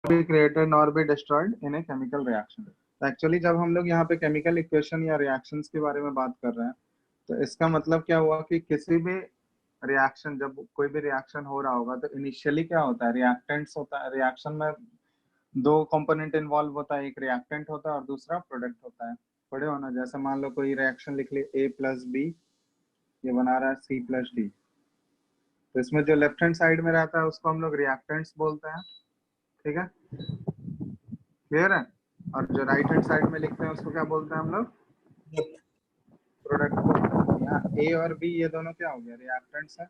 be created nor be destroyed in a chemical reaction. तो actually जब हम लोग यहाँ पे केमिकल इक्वेशन या रिएक्शंस के बारे में बात कर रहे हैं तो इसका मतलब क्या हुआ कि किसी भी रिएक्शन, जब कोई भी रिएक्शन हो रहा होगा तो इनिशियली क्या होता है, रिएक्टेंट्स होता है। रिएक्शन में दो कंपोनेंट इन्वॉल्व होता है, एक रिएक्टेंट होता है और दूसरा प्रोडक्ट होता है। पढ़े हो ना, जैसे मान लो कोई रिएक्शन लिख ली A प्लस बी, ये बना रहा है C प्लस डी, तो इसमें जो लेफ्ट हैंड साइड में रहता है उसको हम लोग रिएक्टेंट्स बोलते हैं, ठीक है, क्लियर है। और जो राइट हैंड साइड में लिखते हैं उसको क्या बोलते हैं हम लोग, प्रोडक्ट बोलते हैं। यहाँ A और B ये दोनों क्या हो गया, रिएक्टेंट्स है,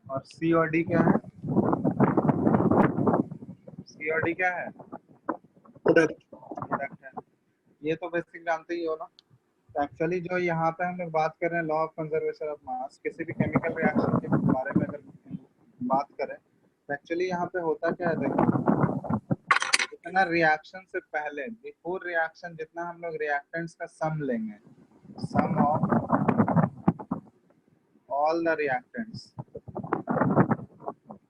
और C और D क्या है, C और D क्या है, प्रोडक्ट है। ये तो बेसिक जानते ही हो ना। तो एक्चुअली जो यहाँ पे हम लोग बात कर रहे हैं लॉ ऑफ कंजर्वेशन ऑफ मास, किसी भी केमिकल रिएक्शन के बारे में अगर बात करें तो एक्चुअली यहाँ पे होता क्या है, देखो जितना रिएक्शन से पहले, बिफोर रिएक्शन, जितना हम लोग रिएक्टेंट्स का सम लेंगे, sum of all the reactants,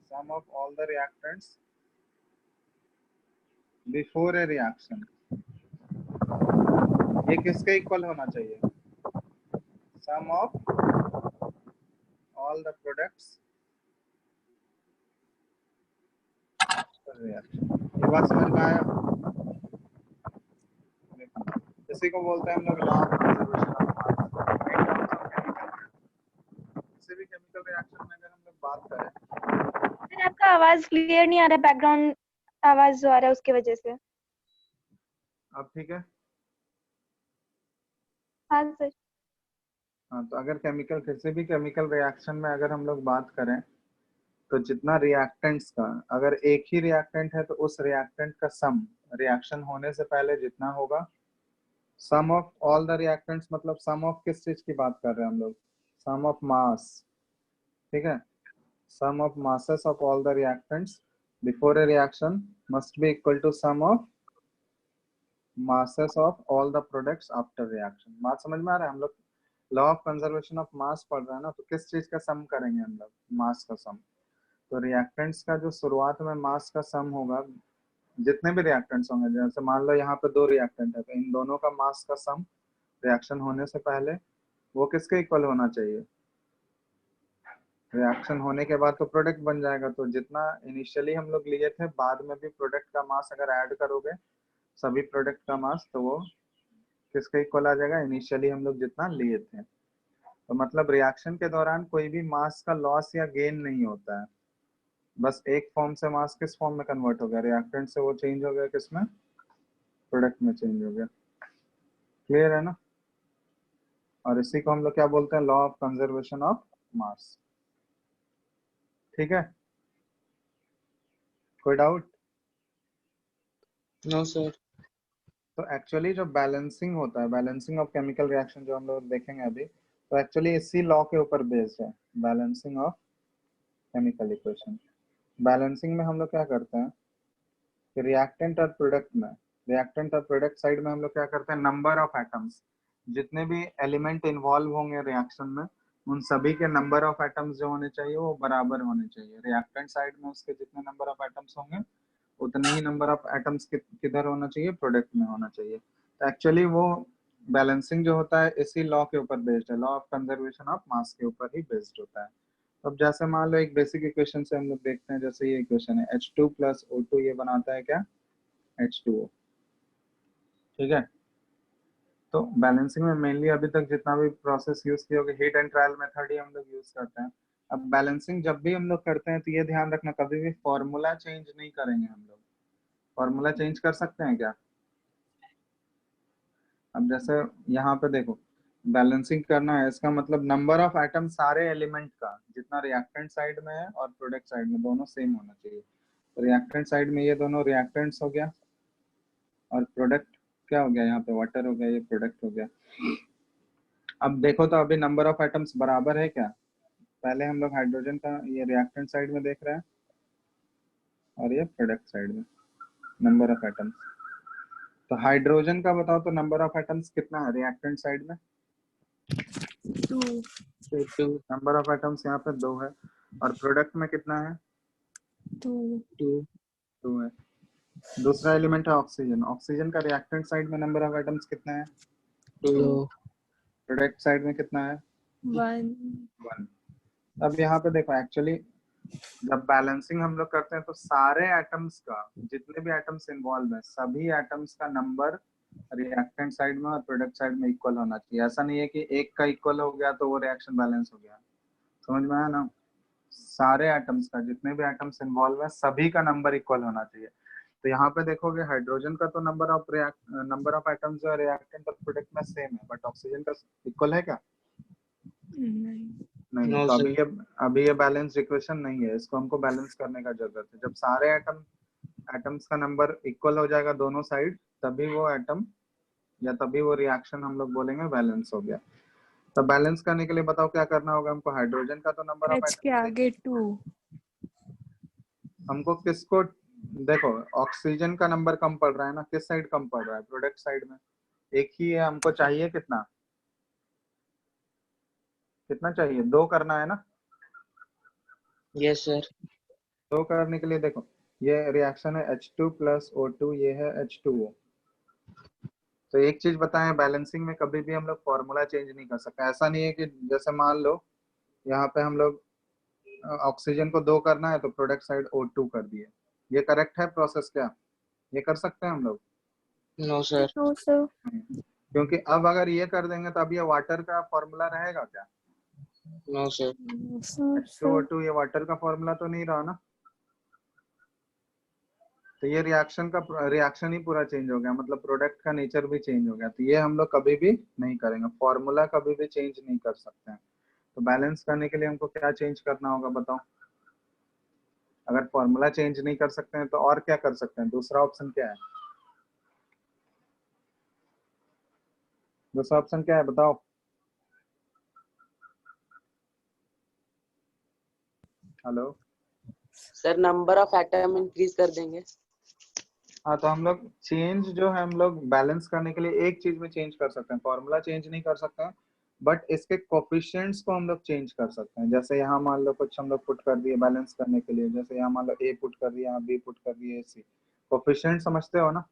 sum of all the reactants before a reaction, ये किसके इक्वल होना चाहिए, sum of all the products reaction. ये बात समझ में आया। इसी को बोलते हैं हम लोग लॉ ऑफ कंजर्वेशन ऑफ मास। किसी भी केमिकल रिएक्शन में अगर हम लोग बात करें, सर आपका आवाज क्लियर नहीं आ रहा, बैकग्राउंड आवाज जो आ रहा है उसकी वजह से। अब ठीक है। हाँ सर। हाँ, तो अगर केमिकल, किसी भी केमिकल रिएक्शन में अगर हम लोग बात करें तो जितना रिएक्टेंट्स का, अगर एक ही रिएक्टेंट है तो उस रिएक्टेंट का सम रिएक्शन होने से पहले जितना होगा, सम ऑफ ऑल द रिएक्टेंट्स, मतलब सम ऑफ किस चीज की बात कर रहे हैं हम लोग, सम ऑफ मास, ठीक है, sum of masses of all the reactants before a reaction must be equal to sum of masses of all the products after reaction। बात समझ में आ रहा है। हम लोग लॉ ऑफ कंजर्वेशन ऑफ मास पढ़ रहे हैं ना, तो किस चीज का सम करेंगे हम लोग, मास का सम। तो रिएक्टेंट्स का जो शुरुआत में मास का सम होगा, जितने भी रिएक्टेंट्स होंगे, जैसे मान लो यहाँ पे दो रिएक्टेंट है तो इन दोनों का मास का सम रिएक्शन होने से पहले वो किसके इक्वल होना चाहिए, रिएक्शन होने के बाद तो प्रोडक्ट बन जाएगा। तो जितना इनिशियली हम लोग लिए थे, बाद में भी प्रोडक्ट का मास अगर ऐड करोगे सभी प्रोडक्ट का मास, तो वो किसके इक्वल आ जाएगा, इनिशियली हम लोग जितना लिए थे। तो मतलब रिएक्शन के दौरान कोई भी मास का लॉस या गेन नहीं होता है, बस एक फॉर्म से मास किस फॉर्म में कन्वर्ट हो गया, रिएक्टेंट से वो चेंज हो गया किसमें, प्रोडक्ट में चेंज हो गया। क्लियर है ना। और इसी को हम लोग क्या बोलते हैं, law of conservation of mass. ठीक है, कोई डाउट? No sir. तो एक्चुअली जो बैलेंसिंग होता है, बैलेंसिंग ऑफ केमिकल रिएक्शन जो हम लोग देखेंगे अभी, तो एक्चुअली इसी लॉ के ऊपर बेस्ड है, balancing of chemical equation. Balancing में हम लोग क्या करते हैं कि रिएक्टेंट और प्रोडक्ट में, रिएक्टेंट और प्रोडक्ट साइड में हम लोग क्या करते हैं, नंबर ऑफ एटम्स, जितने भी एलिमेंट इन्वॉल्व होंगे रिएक्शन में उन सभी के नंबर ऑफ एटम्स जो होने चाहिए वो बराबर होने चाहिए। रिएक्टेंट साइड में उसके जितने नंबर ऑफ एटम्स होंगे उतने ही नंबर ऑफ एटम्स किधर होना चाहिए, प्रोडक्ट में होना चाहिए। तो एक्चुअली वो बैलेंसिंग जो होता है इसी लॉ के ऊपर बेस्ड है, लॉ ऑफ कंजर्वेशन ऑफ मास के ऊपर ही बेस्ड होता है। अब जैसे मान लो एक बेसिक इक्वेशन से हम लोग देखते हैं, जैसे ये इक्वेशन है H2 प्लस O2, ये बनाता है क्या, H2O, ठीक है। तो बैलेंसिंग में मेनली अभी तक जितना भी प्रोसेस यूज किए होंगे, हीट एंड ट्रायल मेथड ही हम लोग यूज करते हैं। अब बैलेंसिंग जब भी हम लोग करते हैं तो ये ध्यान रखना, कभी भी फॉर्मूला चेंज नहीं करेंगे हम लोग। फॉर्मूला चेंज कर सकते हैं क्या? अब जैसे यहाँ पे देखो, बैलेंसिंग करना है, इसका मतलब नंबर ऑफ एटम सारे एलिमेंट का जितना रिएक्टेंट साइड में है और प्रोडक्ट साइड में दोनों सेम होना चाहिए। तो रिएक्टेंट साइड में ये दोनों रिएक्टेंट्स हो गया और प्रोडक्ट क्या हो गया, यहाँ पे वाटर हो गया, ये प्रोडक्ट हो गया। अब देखो तो अभी नंबर ऑफ एटम्स बराबर है क्या? पहले हम लोग हाइड्रोजन का ये रिएक्टेंट साइड में देख रहे हैं और ये प्रोडक्ट साइड में नंबर ऑफ एटम्स। तो हाइड्रोजन का बताओ तो नंबर ऑफ एटम्स कितना है रिएक्टेंट साइड में? 2 नंबर ऑफ एटम्स यहाँ पे 2 है। और प्रोडक्ट में कितना है? 2 2 है। दूसरा एलिमेंट है ऑक्सीजन। ऑक्सीजन का रिएक्टेंट साइड में नंबर ऑफ एटम्स कितना है? 2 प्रोडक्ट साइड में कितना है? 1 1। अब यहाँ पे देखो एक्चुअली जब बैलेंसिंग हम लोग करते हैं तो सारे एटम्स का, जितने भी एटम्स इन्वॉल्व हैं, सभी एटम्स का नंबर रिएक्टेंट साइड में और प्रोडक्ट साइड में इक्वल होना चाहिए। ऐसा नहीं है कि एक का इक्वल हो गया तो वो रिएक्शन बैलेंस हो गया। समझ में आया ना? सारे एटम्स का, जितने भी एटम्स इन्वॉल्व है, सभी का नंबर इक्वल होना चाहिए। तो यहाँ पे देखोगे हाइड्रोजन का तो नंबर ऑफ एटम्स जो रिएक्टेंट और प्रोडक्ट में सेम है, बट ऑक्सीजन का इक्वल है क्या? नहीं नहीं। No, तो sir. अभी ये बैलेंस इक्वेशन नहीं है, इसको हमको बैलेंस करने का जरूरत है। जब सारे एटम्स का नंबर इक्वल हो जाएगा दोनों साइड, तभी वो एटम या तभी वो रिएक्शन हम लोग बोलेंगे बैलेंस हो गया। तो बैलेंस करने के लिए बताओ क्या करना होगा हमको? हाइड्रोजन का तो नंबर ऑफ H के एटम्स आगे 2 हमको किसको, देखो ऑक्सीजन का नंबर कम पड़ रहा है ना, किस साइड कम पड़ रहा है? प्रोडक्ट साइड में। एक ही है, हमको चाहिए कितना? कितना चाहिए? 2 करना है ना? Yes, sir. 2 करने के लिए देखो ये रिएक्शन है H2 प्लस O2, ये है H2O। तो एक चीज बताएं, बैलेंसिंग में कभी भी हम लोग फॉर्मूला चेंज नहीं कर सकते। ऐसा नहीं है कि जैसे मान लो यहाँ पे हम लोग ऑक्सीजन को 2 करना है तो प्रोडक्ट साइड O2 कर दिए। ये करेक्ट है प्रोसेस क्या? ये कर सकते हैं हम लोग? No, sir. No sir. क्योंकि अब अगर ये कर देंगे तो अब ये वाटर का फॉर्मूला रहेगा क्या? No, sir. H2O2 ये वाटर का फॉर्मूला तो नहीं रहा ना। तो ये रिएक्शन ही पूरा चेंज हो गया, मतलब प्रोडक्ट का नेचर भी चेंज हो गया। तो ये हम लोग कभी भी नहीं करेंगे, फॉर्मूला कभी भी चेंज नहीं कर सकते हैं। तो बैलेंस करने के लिए हमको क्या चेंज करना होगा बताओ? अगर फॉर्मूला चेंज नहीं कर सकते हैं तो और क्या कर सकते हैं? दूसरा ऑप्शन क्या है? दूसरा ऑप्शन क्या है बताओ? Hello. Sir number of atom increase कर देंगे। हाँ, तो हम लोग चेंज जो है हम लोग बैलेंस करने के लिए एक चीज में चेंज कर सकते हैं, फॉर्मूला चेंज नहीं कर सकते हैं, बट इसके कोफिशिएंट्स को हम लोग चेंज कर सकते हैं। जैसे यहाँ मान लो कुछ हम लोग पुट कर दिए बैलेंस करने के लिए, जैसे यहाँ मान लो ए पुट कर दिया, यहाँ बी पुट कर दिए, सी। कोफिशिएंट समझते हो ना?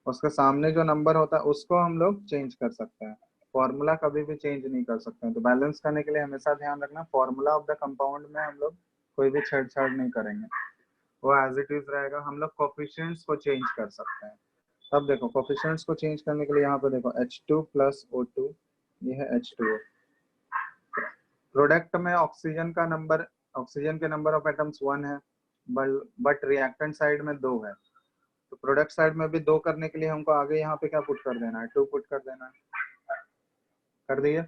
उसके सामने जो नंबर होता है उसको हम लोग चेंज कर सकते हैं, फॉर्मूला कभी भी चेंज नहीं कर सकते हैं। तो बैलेंस करने के लिए हमेशा ध्यान रखना, फॉर्मूला ऑफ द कंपाउंड में हम लोग कोई भी छेड़छाड़ नहीं करेंगे, वो एज इट इज रहेगा। हम लोग कोफिशिएंट्स को चेंज कर सकते हैं। तब देखो कोफिशिएंट्स को चेंज करने के लिए यहाँ पे देखो H2 प्लस O2, ये है H2O। प्रोडक्ट में ऑक्सीजन के नंबर ऑफ एटम्स 1 है, बट रिएक्टेंट साइड में 2 है। तो प्रोडक्ट साइड में भी 2 करने के लिए हमको आगे यहाँ पे क्या पुट कर देना है? 2 पुट कर देना है। कर दिए?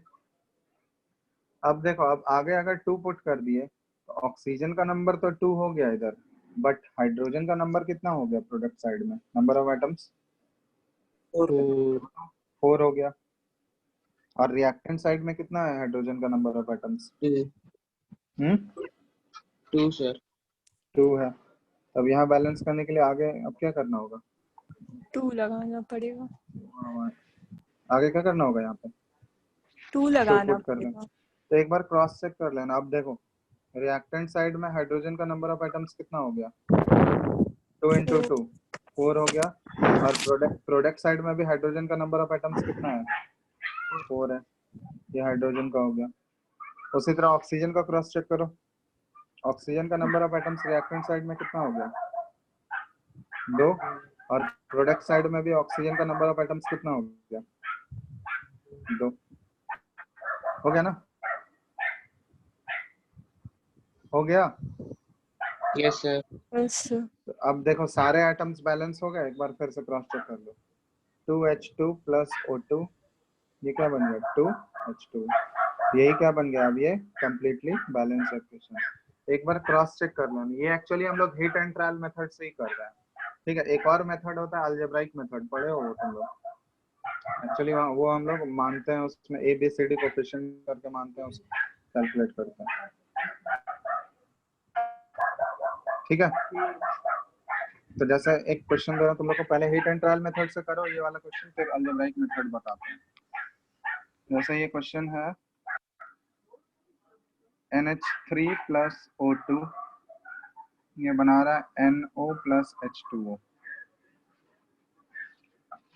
अब देखो अब आगे अगर 2 पुट कर दिए तो ऑक्सीजन का नंबर तो 2 हो गया इधर, बट हाइड्रोजन का नंबर कितना हो गया प्रोडक्ट साइड में? नंबर ऑफ एटम्स 4 हो गया। और रिएक्टेंट साइड में कितना है हाइड्रोजन का नंबर ऑफ एटम्स? 2 सर। 2 है। अब यहाँ बैलेंस करने के लिए आगे अब क्या करना होगा? 2 लगाना पड़ेगा। आगे क्या करना होगा? यहाँ पे 2 2 लगाना पुट कर दें। पड़ेगा। तो एक बार क्रॉस चेक कर लेना। अब देखो रिएक्टेंट साइड में हाइड्रोजन का नंबर ऑफ एटम्स कितना हो गया? 2 इंटू 2 4 हो गया। और प्रोडक्ट साइड में भी हाइड्रोजन का नंबर ऑफ एटम्स कितना है? 4 है। ये हाइड्रोजन का हो गया। उसी तरह ऑक्सीजन का क्रॉस चेक करो। ऑक्सीजन का number of atoms reactant side में कितना हो गया? 2। और प्रोडक्ट साइड में भी ऑक्सीजन का नंबर ऑफ एटम्स कितना हो गया? 2 हो गया ना? हो गया? Yes sir. बस तो अब देखो सारे एटम्स बैलेंस हो गए। एक बार फिर से क्रॉस चेक कर लो। 2H2 प्लस O2, ये क्या बन गया? 2H2। यही क्या बन गया? अब ये कंप्लीटली बैलेंस इक्वेशन। एक बार क्रॉस चेक कर लो। ये एक्चुअली हम लोग हिट एंड ट्रायल मेथड से ही कर रहे हैं, ठीक है। एक और मेथड होता है अलजेब्राइक मेथड, पढ़े हो वो तुम लोग? एक्चुअली वो हम लोग मानते हैं, उसमें ABCD कोफिशिएंट करके मानते हैं, उसको कैलकुलेट करते हैं, ठीक है। तो जैसे एक क्वेश्चन दे रहा हूं तुम लोग को, पहले हिट एंड ट्रायल मेथड से करो ये वाला क्वेश्चन, फिर अलजेब्राइक मेथड बताते हैं। जैसे ये क्वेश्चन है NH3 प्लस O2 ये बना रहा है NO प्लस H2O।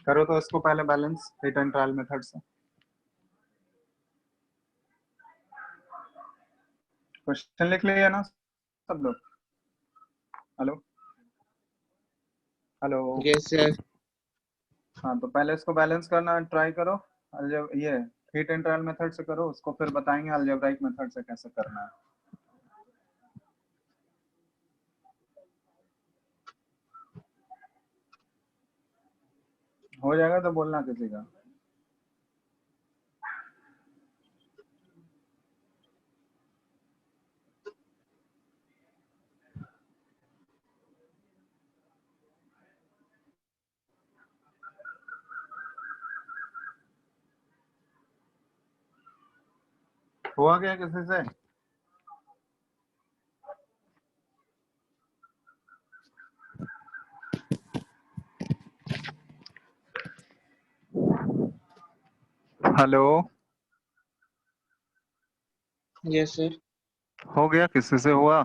करो तो इसको पहले balance heat and trial method से। क्वेश्चन लिख लिया ना सब लोग? Hello hello. Yes sir. हाँ, तो पहले इसको बैलेंस करना ट्राई करो। ये हीट एंड ट्रायल मेथड से करो, उसको फिर बताएंगे अलजेब्राइक मेथड से कैसे करना है। हो जाएगा तो बोलना किसी का। हुआ क्या किसी से? Hello, yes sir. हो गया किसी से हुआ?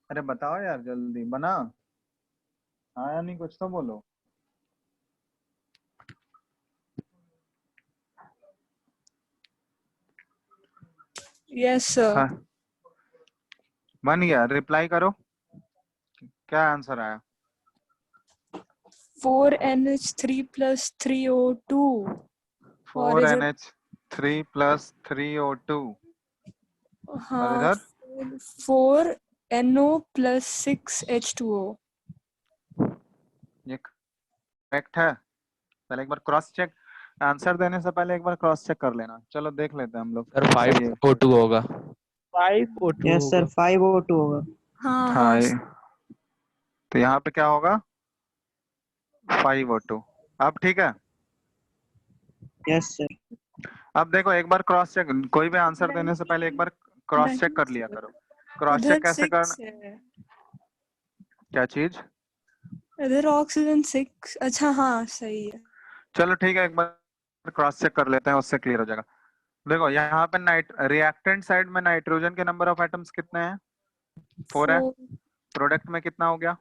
अरे बताओ यार, जल्दी बना। आया नहीं कुछ तो बोलो। Yes sir. हाँ, बन गया, रिप्लाई करो। क्या आंसर आया? 4NH3 plus 3O2 और इधर 4NH3 प्लस 3O2 और हाँ इधर 4NO plus 6H2O। ये करेक्ट है। पहले एक बार क्रॉस चेक, आंसर देने से पहले एक बार क्रॉस चेक कर लेना। चलो देख लेते हैं हम लोग। सर सही है। 5O2 होगा। 5O2 यस सर, होगा। 5O2 होगा। हाँ हाँ हाँ तो यहाँ पे क्या होगा? 5O2। अब ठीक है। Yes sir. अब देखो एक बार क्रॉस चेक, कोई भी आंसर देने से पहले एक बार क्रॉस चेक कर लिया करो। क्रॉस उधर चेक कैसे 6 करना? है, क्या चीज? इधर ऑक्सीजन 6। अच्छा हाँ सही है। चलो ठीक है, एक बार क्रॉस चेक कर लेते हैं, उससे क्लियर हो जाएगा। देखो यहाँ पे रिएक्टेंट साइड में नाइट्रोजन के नंबर ऑफ एटम्स कितने हैं? 4 है। 4 प्रोडक्ट में कितना हो गया?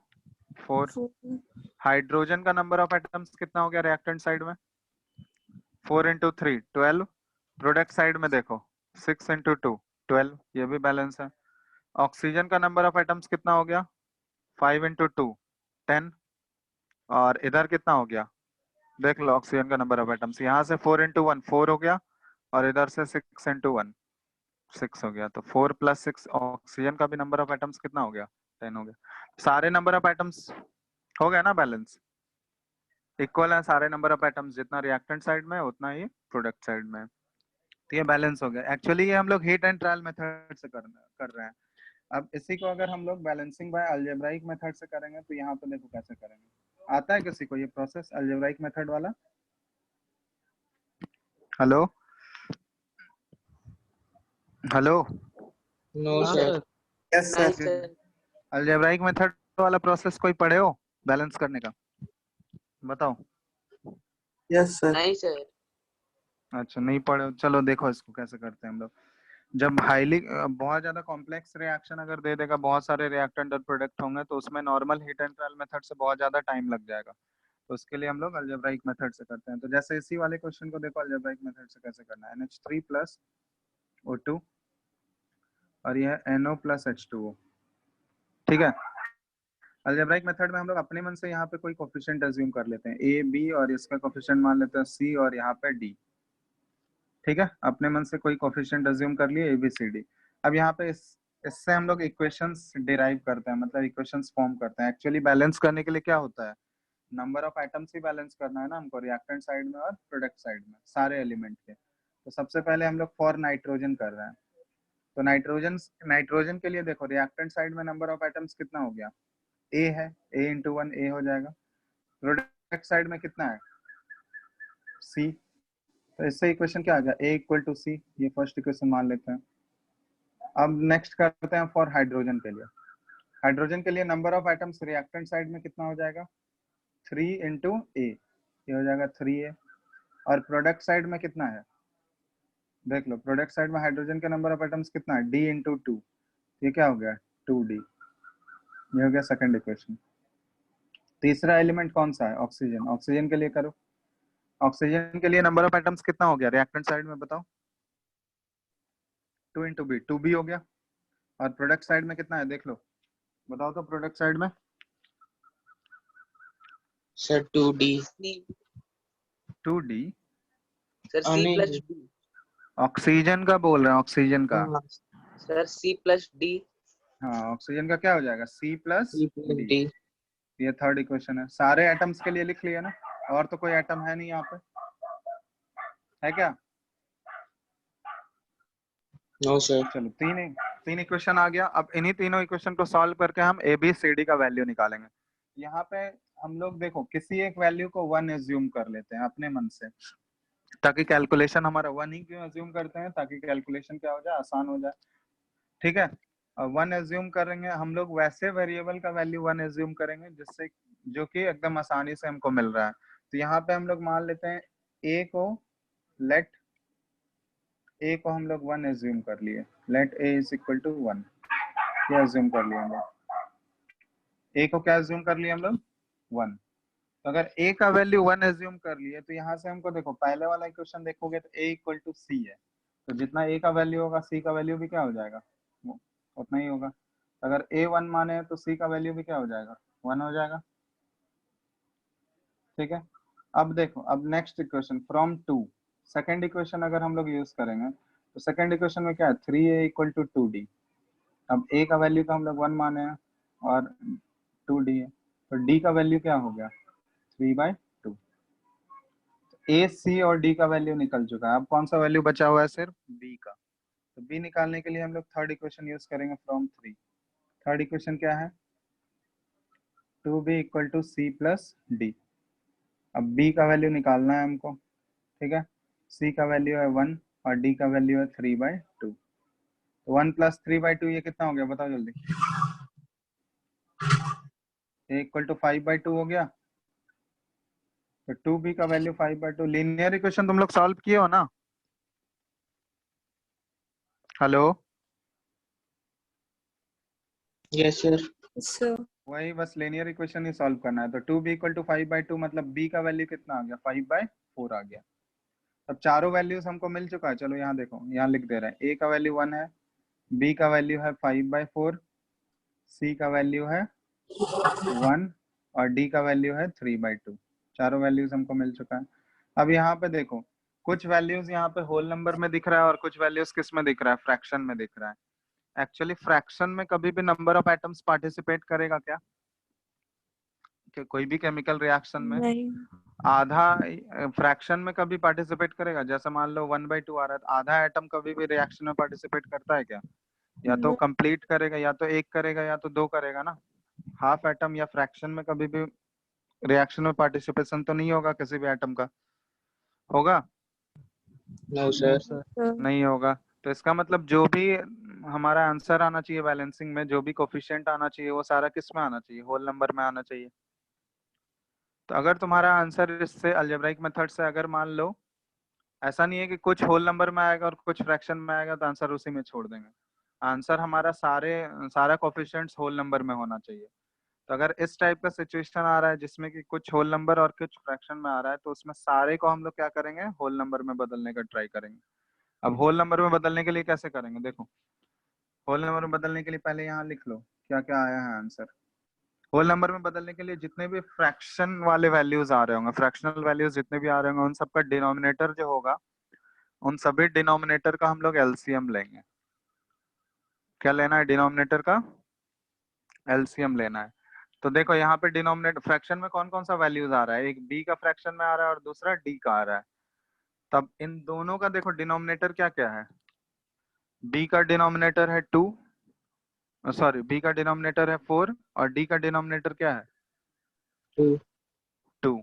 4। 4 हाइड्रोजन का नंबर ऑफ एटम्स कितना हो गया रिएक्टेंट साइड में? 4 इंटू 3 12। प्रोडक्ट साइड में देखो 6 इंटू 2 12, ये भी बैलेंस है। ऑक्सीजन का नंबर ऑफ एटम्स कितना हो गया? 5 इंटू 2 10। और इधर कितना हो गया? देख लो ऑक्सीजन का नंबर ऑफ एटम्स, यहाँ से 4 इंटू 1 4 हो गया, और इधर से 6 इंटू 1 6 हो गया। तो 4 प्लस 6, ऑक्सीजन का भी नंबर ऑफ एटम्स कितना हो गया? 10 हो गया। सारे नंबर ऑफ एटम्स हो गया ना बैलेंस? इक्वल है सारे नंबर ऑफ एटम्स, जितना रिएक्टेंट साइड में है उतना ही प्रोडक्ट साइड में है। तो ये बैलेंस हो गया। एक्चुअली ये हम लोग हीट एंड ट्रायल मेथड से कर रहे हैं। अब इसी को अगर हम लोग बैलेंसिंग बाय अलजेब्राइक मेथड से करेंगे तो यहाँ पे देखो कैसे करेंगे। आता है किसी को ये प्रोसेस अलजेब्राइक मेथड वाला? Hello hello. नो हाँ सर। सर। यस नहीं सर। सर। अलजेब्राइक मेथड वाला प्रोसेस कोई पढ़े हो बैलेंस करने का? बताओ। Yes sir. नहीं सर। अच्छा नहीं पढ़े हो, चलो देखो इसको कैसे करते हैं हम लोग। जब हाईली बहुत ज्यादा कॉम्प्लेक्स रिएक्शन अगर दे देगा, बहुत सारे रिएक्टेंट और प्रोडक्ट होंगे, तो उसमें normal heat and trial method से बहुत ज्यादा टाइम लग जाएगा। तो उसके लिए हम लोग अलजेब्राइक मेथड से करते हैं। तो जैसे इसी वाले क्वेश्चन को देखो अलजेब्राइक मेथड से कैसे करना है। NH3 प्लस O2 और यह NO प्लस H2O। ठीक है। अलजेब्राइक मेथड में हम लोग अपने मन से यहाँ पे कोई कोफिशिएंट अज्यूम कर लेते हैं, A B, और इसका कोफिशिएंट मान लेते हैं C, और यहाँ पे D। ठीक है, अपने मन से कोई कोफिशिएंट अज्यूम कर लिए ABCD। अब यहाँ पे इससे हम लोग इक्वेशंस डिराइव करते हैं, मतलब इक्वेशंस फॉर्म करते हैं। एक्चुअली बैलेंस करने के लिए क्या होता है, number of atoms he balance करना है ना हमको, रिएक्टेंट साइड में और प्रोडक्ट साइड में, सारे एलिमेंट के। तो सबसे पहले हम लोग फॉर नाइट्रोजन कर रहे हैं। तो नाइट्रोजन के लिए देखो रिएक्टेंट साइड में नंबर ऑफ एटम्स कितना हो गया, ए है, ए इंटू 1 ए हो जाएगा। प्रोडक्ट साइड में कितना है, सी। तो इससे इक्वेशन क्या आ गया, ए इक्वल टू सी, ये फर्स्ट इक्वेशन मान लेते हैं। अब नेक्स्ट करते हैं फॉर हाइड्रोजन के लिए। हाइड्रोजन के लिए number of atoms reactant side में कितना हो जाएगा, 3 इंटू ए, ये हो जाएगा 3a। और प्रोडक्ट साइड में कितना है, देख लो प्रोडक्ट साइड में हाइड्रोजन के नंबर ऑफ एटम्स कितना है, d इंटू 2, ये क्या हो गया 2d, ये हो गया सेकंड इक्वेशन। तीसरा एलिमेंट कौन सा है, ऑक्सीजन। ऑक्सीजन के लिए करो, ऑक्सीजन के लिए नंबर ऑफ एटम्स कितना हो गया रिएक्टेंट साइड में, बताओ 2 इंटू बी, 2b हो गया। और प्रोडक्ट साइड में कितना है, देख लो बताओ तो, प्रोडक्ट साइड में sir 2D 2d। Sir C नहीं प्लस जी। D। ऑक्सीजन का बोल रहे हैं, ऑक्सीजन का। हाँ, सर C प्लस D। हाँ ऑक्सीजन का क्या हो जाएगा, C plus C plus D। D। ये थर्ड इक्वेशन है। सारे एटम्स के लिए लिख लिया ना, और तो कोई एटम है नहीं यहाँ पे, है क्या। No sir. चलो तीन इक्वेशन आ गया। अब इन्हीं तीनों इक्वेशन को सॉल्व करके हम ए बी सी डी का वैल्यू निकालेंगे। यहाँ पे हम लोग देखो किसी एक वैल्यू को 1 एज्यूम कर लेते हैं अपने मन से, ताकि कैलकुलेशन हमारा 1 ही क्यों एज्यूम करते हैं, ताकि कैलकुलेशन क्या हो जाए, आसान हो जाए। ठीक है, 1 एज्यूम करेंगे हम लोग, वैसे वेरिएबल का वैल्यू 1 एज्यूम करेंगे जिससे जो कि एकदम आसानी से हमको मिल रहा है। तो यहाँ पे हम लोग मान लेते हैं ए को, लेट ए को हम लोग 1 एज्यूम कर लिए, let a is equal to 1, ये एज्यूम कर लिया हम लोग। ए को क्या एज्यूम कर लिया हम लोग, 1। तो अगर ए का वैल्यू 1 एज्यूम कर लिए, तो यहाँ से हमको देखो पहले वाला इक्वेशन देखोगे तो ए इक्वल टू सी है, तो जितना ए का वैल्यू होगा सी का वैल्यू भी क्या हो जाएगा, उतना ही होगा। अगर ए 1 माने तो सी का वैल्यू भी क्या हो जाएगा, 1 हो जाएगा। ठीक है, अब देखो, अब next equation from 2, second equation अगर हम लोग यूज करेंगे तो सेकेंड इक्वेशन में क्या है, 3a इक्वल टू 2d। अब a का वैल्यू तो हम लोग 1 माने हैं और 2d है, तो d का वैल्यू क्या हो गया, 3/2। a c और d का वैल्यू निकल चुका है। अब कौन सा वैल्यू बचा हुआ है, सिर्फ b का। तो b निकालने के लिए हम लोग थर्ड इक्वेशन यूज करेंगे फ्रॉम 3। थर्ड इक्वेशन क्या है, 2b equal to c plus d। अब b का वैल्यू निकालना है हमको, ठीक है। c का वैल्यू है 1 और d का वैल्यू है 3/2। तो 1 प्लस 3/2 ये कितना हो गया, बताओ जल्दी। a इक्वल टू 5/2 हो गया। तो 2b का वैल्यू 5/2। लीनियर इक्वेशन तुम लोग सॉल्व किए हो ना, हेलो। Yes sir. सो वही बस लीनियर इक्वेशन ही सॉल्व करना है। तो 2b इक्वल टू 5/2 मतलब b का वैल्यू कितना आ गया, 5/4 आ गया। अब चारों वैल्यूज हमको मिल चुका है। चलो यहाँ देखो, यहाँ लिख दे रहे हैं, a का वैल्यू 1 है, b का वैल्यू है 5/4, c का वैल्यू है 1 और d का वैल्यू है 3/2। चारों वैल्यूज हमको मिल चुका है। अब यहाँ पे देखो, कुछ वैल्यूज यहाँ पे होल नंबर में दिख रहा है और कुछ वैल्यूज किस में दिख रहा है, फ्रैक्शन में दिख रहा है। एक्चुअली फ्रैक्शन में कभी भी नंबर ऑफ एटम्स पार्टिसिपेट करेगा क्या, कि कोई भी केमिकल रिएक्शन में नहीं। आधा फ्रैक्शन में कभी पार्टिसिपेट करेगा। जैसे मान लो 1/2 आ रहा है, तो आधा एटम कभी भी रिएक्शन में पार्टिसिपेट करता है क्या, या तो No. कंप्लीट करेगा, या तो एक करेगा, या तो दो करेगा ना। हाफ एटम या फ्रैक्शन में कभी भी रिएक्शन में पार्टिसिपेशन तो नहीं होगा किसी भी एटम का, होगा, नो सर। So, नहीं होगा। तो इसका मतलब जो भी हमारा आंसर आना चाहिए बैलेंसिंग में, जो भी कोफिशिएंट आना चाहिए, वो सारा किस में आना चाहिए, होल नंबर में आना चाहिए। तो अगर तुम्हारा आंसर इससे अलजेब्राइक मेथड से अगर मान लो, ऐसा नहीं है कि कुछ होल नंबर में आएगा और कुछ फ्रैक्शन में आएगा तो आंसर उसी में छोड़ देंगे। आंसर हमारा सारा कोफिशिएंट्स होल नंबर में होना चाहिए। तो अगर इस टाइप का सिचुएशन आ रहा है जिसमें कि कुछ होल नंबर और कुछ फ्रैक्शन में आ रहा है, तो उसमें सारे को हम लोग क्या करेंगे, होल नंबर में बदलने का ट्राई करेंगे। अब होल नंबर में बदलने के लिए कैसे करेंगे, देखो होल नंबर में बदलने के लिए पहले यहाँ लिख लो क्या क्या आया है आंसर। होल नंबर में बदलने के लिए जितने भी फ्रैक्शन वाले वैल्यूज आ रहे होंगे, फ्रैक्शनल वैल्यूज जितने भी आ रहे होंगे, उन सबका डिनोमिनेटर जो होगा, उन सभी डिनोमिनेटर का हम लोग एलसीएम लेंगे। क्या लेना है, डिनोमिनेटर का एलसीएम लेना है। तो देखो यहाँ पे डिनोमिनेटर फ्रैक्शन में कौन कौन सा वैल्यूज आ रहा है, एक बी का फ्रैक्शन में आ रहा है और दूसरा डी का आ रहा है। तब इन दोनों का देखो डिनोमिनेटर क्या क्या है, b का डिनोमिनेटर है 2, सॉरी b का डिनोमिनेटर है 4 और d का डिनोमिनेटर क्या है 2 2।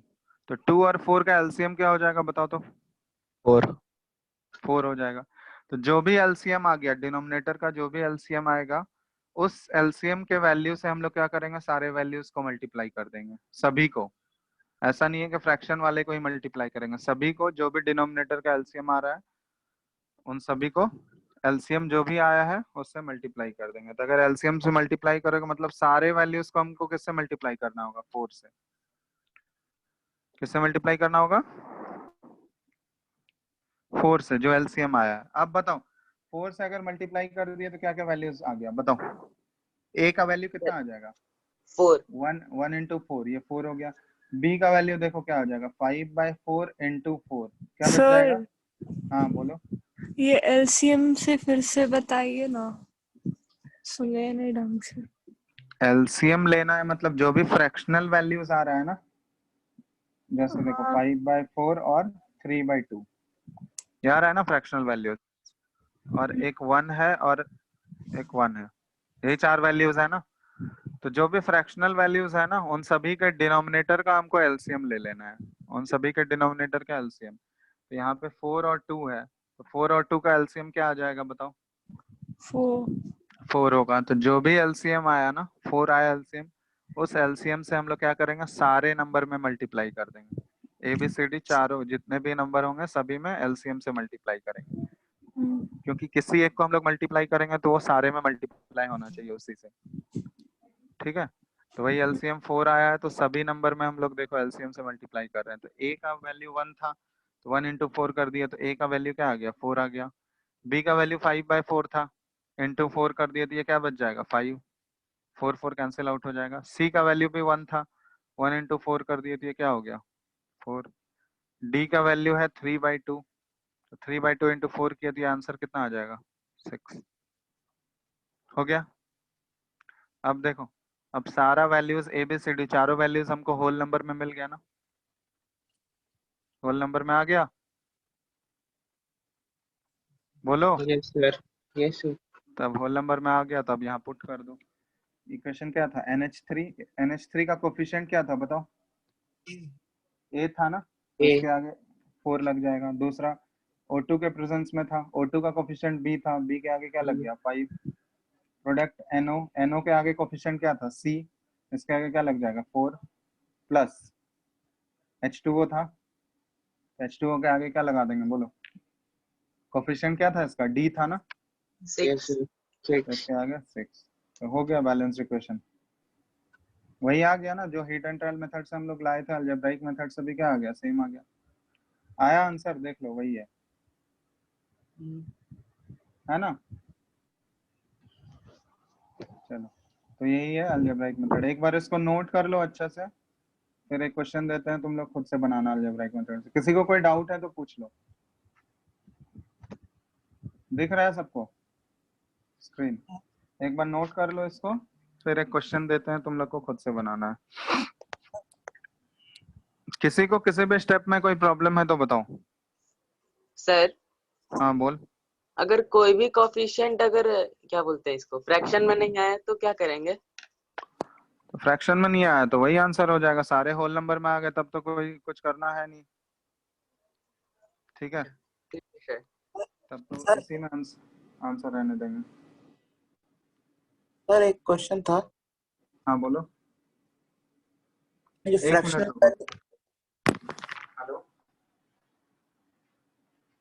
तो 2 और 4 का एलसीएम क्या हो जाएगा बताओ तो? 4 4 हो जाएगा। तो जो भी एलसीएम आ गया डिनोमिनेटर का, जो भी एलसीएम आएगा उस एलसीएम के वैल्यू से हम लोग क्या करेंगे, सारे वैल्यूज को मल्टीप्लाई कर देंगे, सभी को। ऐसा नहीं है कि फ्रैक्शन वाले को ही मल्टीप्लाई करेंगे, सभी को, जो भी डिनोमिनेटर का एलसीएम आ रहा है उन सभी को एलसीएम जो भी आया है उससे मल्टीप्लाई कर देंगे। तो अगर एलसीएम से मल्टीप्लाई करोगे मतलब सारे वैल्यूज को हमको किससे मल्टीप्लाई करना होगा, 4 से। किससे मल्टीप्लाई करना होगा? 4 से, जो एलसीएम आया है। अब बताओ 4 से अगर मल्टीप्लाई कर दिए तो क्या क्या वैल्यूज आ गया बताओ? ए का वैल्यू कितना आ जाएगा? 4 1 इंटू 4, ये 4 हो गया। बी का वैल्यू देखो क्या हो जाएगा, 5/4 इंटू 4, क्या बच जाएगा? सर हाँ बोलो। ये एलसीएम से फिर से बताइए ना, सुने नहीं ढंग से। एलसीएम लेना है मतलब जो भी फ्रैक्शनल वैल्यूज आ रहा है ना, जैसे देखो हाँ 5/4 और 3/2, यार है ना फ्रैक्शनल वैल्यूज, और एक 1 है और एक 1 है, यही 4 वैल्यूज है ना। तो जो भी फ्रैक्शनल वैल्यूज है ना उन सभी के डिनोमिनेटर का हमको एलसीएम ले लेना है, उन सभी के डिनोमिनेटर का एलसीएम। तो यहाँ पे 4 और 2 है, तो 4 और 2 का एलसीएम क्या आ जाएगा बताओ? 4 होगा। तो जो भी एलसीएम आया ना, 4 आया एलसीएम, उस एलसीएम से हम लोग क्या करेंगे, सारे नंबर में मल्टीप्लाई कर देंगे। ABCD चारों जितने भी नंबर होंगे सभी में एलसीएम से मल्टीप्लाई करेंगे, क्योंकि किसी एक को हम लोग मल्टीप्लाई करेंगे तो वो सारे में मल्टीप्लाई होना चाहिए उसी से। ठीक है, तो वही एलसीएम 4 आया है, तो सभी नंबर में हम लोग देखो एलसीएम से मल्टीप्लाई कर रहे हैं। तो ए का वैल्यू 1 था, तो 1 इंटू 4 कर दिया, तो ए का वैल्यू क्या आ गया, 4 आ गया। बी का वैल्यू 5/4 था, इंटू 4 कर दिया तो ये क्या बच जाएगा, 5। 4 4 कैंसिल आउट हो जाएगा। सी का वैल्यू भी 1 था, 1 इंटू 4 कर दिए तो ये क्या हो गया, 4। डी का वैल्यू है 3/2, तो 3/2 इंटू 4 किया तो ये आंसर कितना आ जाएगा, 6 हो गया। अब देखो, अब सारा वैल्यूज ABCD चारों वैल्यूज हमको होल नंबर में मिल गया ना, होल नंबर में आ गया, बोलो। यस सर, यस सर, तब होल नंबर में आ गया, तब यहाँ पुट कर दो। इक्वेशन क्या था, NH3 का कोफिशिएंट क्या था बताओ? ए था ना, तो ए इसके आगे 4 लग जाएगा। दूसरा O2 के प्रेजेंस में था, O2 का कोफिशिएंट B था, B के आगे क्या लग गया, 5। प्रोडक्ट NO के आगे कोफिशिएंट क्या था, C, इसके आगे क्या लग जाएगा, 4। प्लस H2O था, H2O के आगे क्या लगा देंगे बोलो? कोफिशिएंट क्या था इसका, D था ना, यस 6 सर, तो 6 इसके आगे 6। तो हो गया बैलेंस इक्वेशन। वही आ गया ना जो हीट एंड ट्रायल मेथड से हम लोग लाए थे, अलजेब्राइक मेथड से भी क्या आ गया, सेम आ गया। आया आंसर, देख लो वही है ना। चलो, तो यही है अलजेब्राइक मेथड। एक बार इसको नोट कर लो अच्छे से, फिर एक क्वेश्चन देते हैं, तुम लोग खुद से बनाना अलजेब्राइक मेथड से। किसी को कोई डाउट है तो पूछ लो। दिख रहा है सबको स्क्रीन? एक बार नोट कर लो इसको, फिर एक क्वेश्चन देते हैं, तुम लोग को खुद से बनाना है। किसी को किसी भी स्टेप में कोई प्रॉब्लम है तो बताओ। सर, हाँ बोल। अगर कोई भी कोफिशिएंट अगर क्या बोलते हैं इसको फ्रैक्शन में नहीं आया तो क्या करेंगे? तो फ्रैक्शन में नहीं आया तो वही आंसर हो जाएगा, सारे होल नंबर में आ गए तब तो कोई कुछ करना है नहीं। ठीक है, ठीक है। तब तो इसी में आंसर रहने देंगे। सर एक क्वेश्चन था, हाँ बोलो। जो 1 फ्रैक्शनल मिनट रुको। हेलो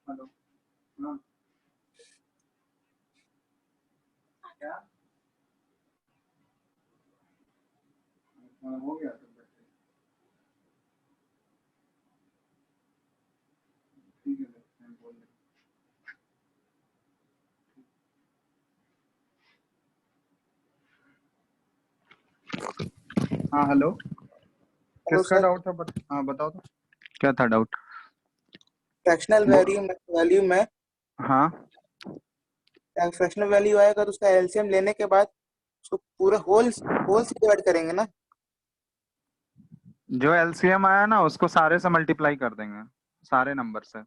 हेलो, हाँ क्या, हाँ, हो गया तो बैठे। ठीक है, मैं बोल रहा हूँ। हाँ हेलो, हेलो किसका सर, डाउट था हाँ बताओ तो, क्या था डाउट? फ्रैक्शनल वैल्यू में हाँ, फ्रैक्शनल वैल्यू आएगा तो उसका एलसीएम लेने के बाद उसको पूरा होल होल से डिवाइड करेंगे ना। जो एलसीएम आया ना उसको सारे से मल्टीप्लाई कर देंगे, सारे नंबर से।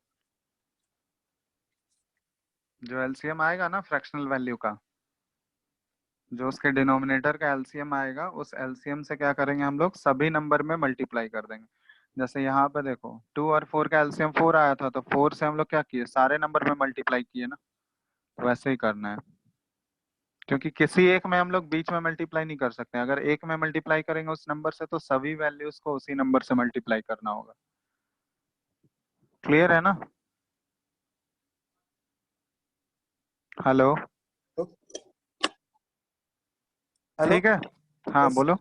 जो एलसीएम आएगा ना फ्रैक्शनल वैल्यू का, जो उसके डिनोमिनेटर का एलसीएम आएगा, उस एलसीएम से क्या करेंगे हम लोग, सभी नंबर में मल्टीप्लाई कर देंगे। जैसे यहाँ पे देखो 2 और 4 का एलसीएम 4 आया था, तो 4 से हम लोग क्या किए, सारे नंबर में मल्टीप्लाई किए ना, तो वैसे ही करना है। क्योंकि किसी एक में हम लोग बीच में मल्टीप्लाई नहीं कर सकते, अगर एक में मल्टीप्लाई करेंगे उस नंबर से, तो सभी वैल्यूज को उसी नंबर से मल्टीप्लाई करना होगा। क्लियर है ना? हेलो? हेलो। ठीक है, हाँ यस बोलो।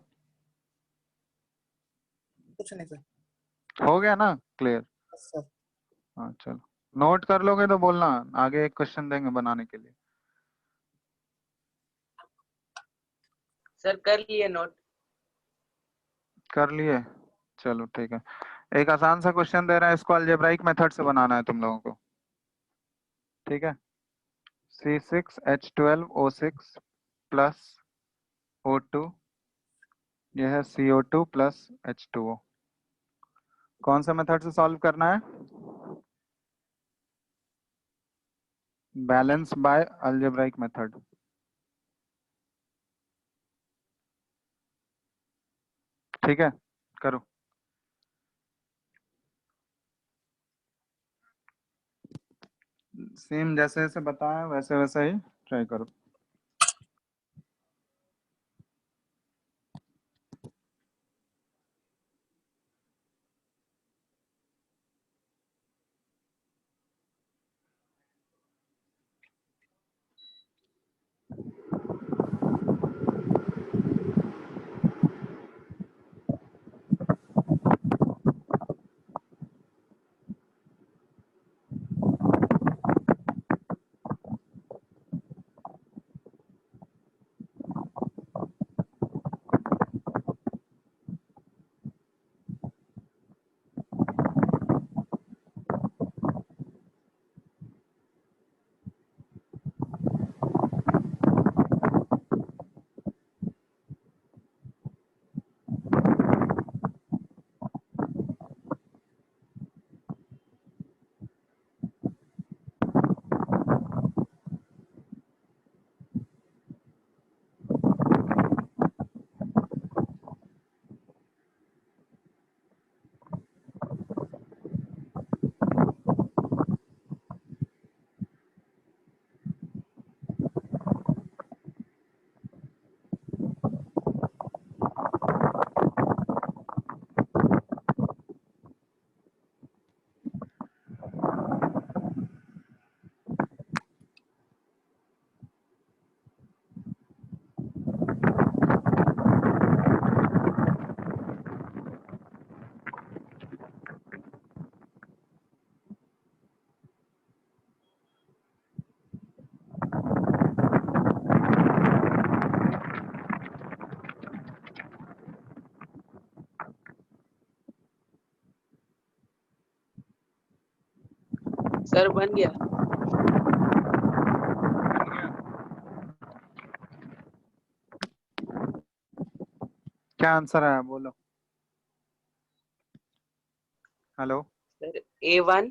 कुछ नहीं सर। हो गया ना क्लियर? Yes sir. हाँ चलो, नोट कर लोगे तो बोलना, आगे एक क्वेश्चन देंगे बनाने के लिए। सर कर लिए नोट। कर लिए? चलो ठीक है, एक आसान सा क्वेश्चन दे रहा है, इसको अलजेब्राइक मेथड से बनाना है तुम लोगों को। ठीक है, C6H12O6 प्लस O2, यह है CO2 प्लस H2O। कौन सा मेथड से सॉल्व करना है? Balance bye algebraic method. ठीक है, करो। सेम जैसे जैसे बताया वैसे वैसे ही ट्राई करो। सर बन गया। क्या आंसर आया बोलो। Hello, sir A1।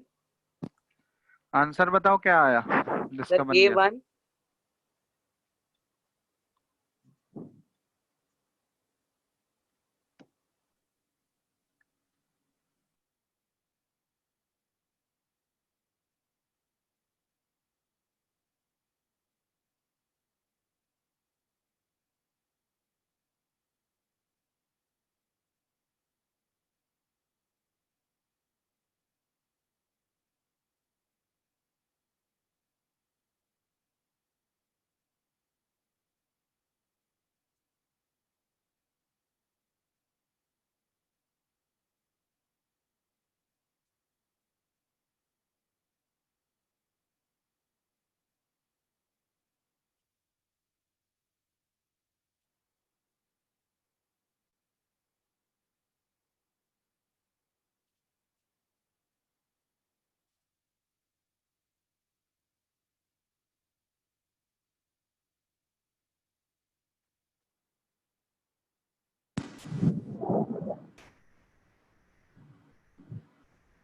आंसर बताओ क्या आया जिसका सर बन गया। A1।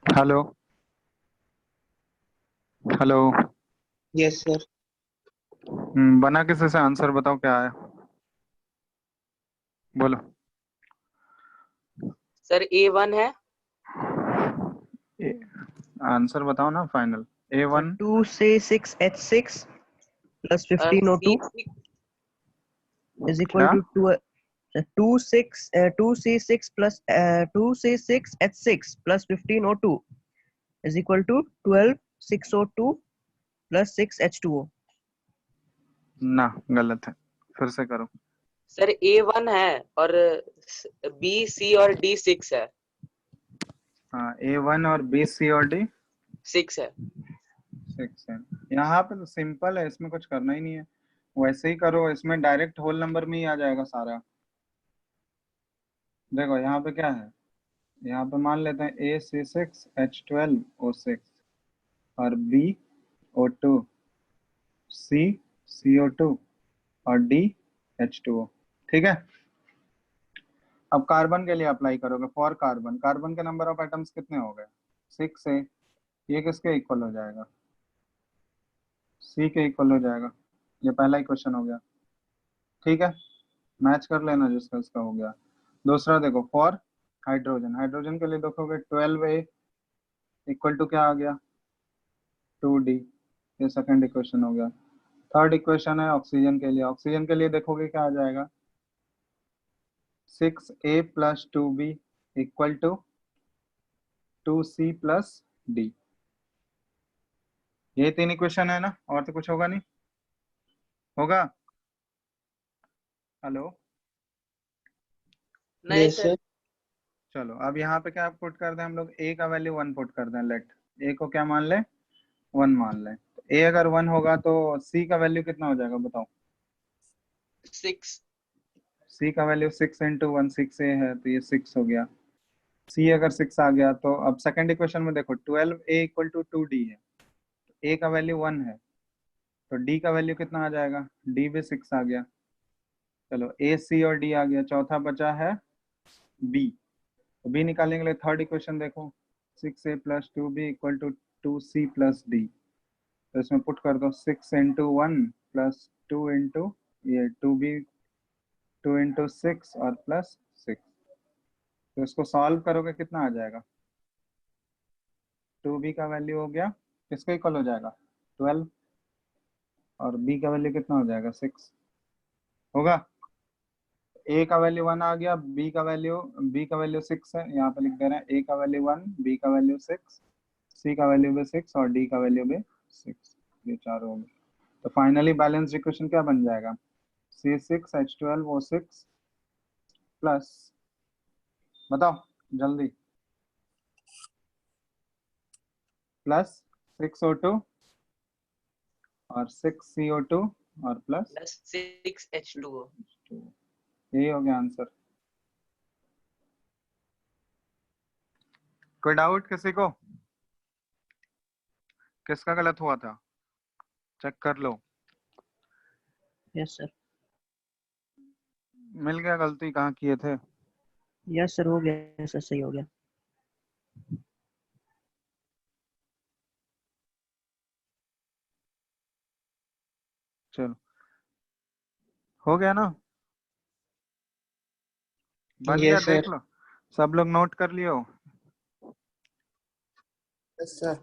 Hello, hello, yes sir. बना किसी से, आंसर बताओ क्या आया, बोलो। सर A1 है। आंसर बताओ ना final. A1 2C6H6 plus 15O2 C6 is equal क्या? to 2C6 plus 2C6H6 plus 15O2 is equal to 12 6O2 plus 6H2O. ना, गलत है, फिर से करो। सर A1 है और B C और D 6 है। हाँ, A1 और B C और D 6 है। 6 है। यहाँ पे तो सिंपल है, इसमें कुछ करना ही नहीं है, वैसे ही करो, इसमें डायरेक्ट होल नंबर में ही आ जाएगा सारा। देखो यहाँ पे क्या है, यहाँ पे मान लेते हैं AC6H12O6 और BO2 CO2 और DH2O, ठीक है। अब कार्बन के लिए अप्लाई करोगे, फॉर कार्बन, कार्बन के नंबर ऑफ एटम्स कितने हो गए, 6 है, ये किसके इक्वल हो जाएगा, C के इक्वल हो जाएगा। ये पहला ही क्वेश्चन हो गया, ठीक है, मैच कर लेना जिसका इसका हो गया। दूसरा देखो, फॉर हाइड्रोजन, हाइड्रोजन के लिए देखोगे 12A इक्वल टू क्या आ गया, 2D, ये सेकंड इक्वेशन हो गया। थर्ड इक्वेशन है ऑक्सीजन के लिए, ऑक्सीजन के लिए देखोगे क्या आ जाएगा, 6A plus 2B equal to 2C plus D। ये तीन इक्वेशन है ना, और तो कुछ होगा नहीं, होगा? हेलो, नहीं यस सर। सर। चलो अब यहाँ पे क्या पुट कर दें हम लोग, A का वैल्यू 1 पुट कर दें, लेट A को क्या मान ले, 1 मान ले। तो A अगर 1 होगा तो C का वैल्यू कितना हो जाएगा बताओ, 6 C का वैल्यू 6 इंटू 1, 6A है तो ये 6 हो गया। C अगर 6 आ गया तो अब सेकंड इक्वेशन में देखो 12A इक्वल टू 2D है, A का वैल्यू 1 है तो D का वैल्यू कितना आ जाएगा, D भी 6 आ गया। चलो A C और D आ गया, चौथा बचा है B, तो B निकालने के लिए थर्ड इक्वेशन देखो, 6A plus 2B equal to 2C plus D, तो इसमें पुट कर दो 6 इंटू 1 प्लस 2 इंटू ये 2B 2 इंटू 6 और प्लस 6, तो इसको सॉल्व करोगे कितना आ जाएगा, 2B का वैल्यू हो गया किसका इक्वल हो जाएगा 12 और B का वैल्यू कितना हो जाएगा 6 होगा। A का वैल्यू 1 आ गया, B का वैल्यू 6 है, यहाँ पे लिख दे रहे हैं A का वैल्यू 1, B का वैल्यू 6, C का वैल्यू भी 6 और D का वैल्यू भी 6, ये चारों हो गए। तो फाइनली बैलेंस इक्वेशन क्या बन जाएगा, C6H12O6 प्लस, बताओ जल्दी, प्लस 6O2 और 6CO2 और प्लस प्लस 6H2O। यही हो गया आंसर। कोई डाउट किसी को, किसका गलत हुआ था, चेक कर लो। Yes sir. मिल गया गलती कहाँ किए थे। Yes sir, हो गया सर, सही हो गया। चलो हो गया ना, बन गया, यस देख सर। लो, सब लोग नोट कर लियो। Yes sir.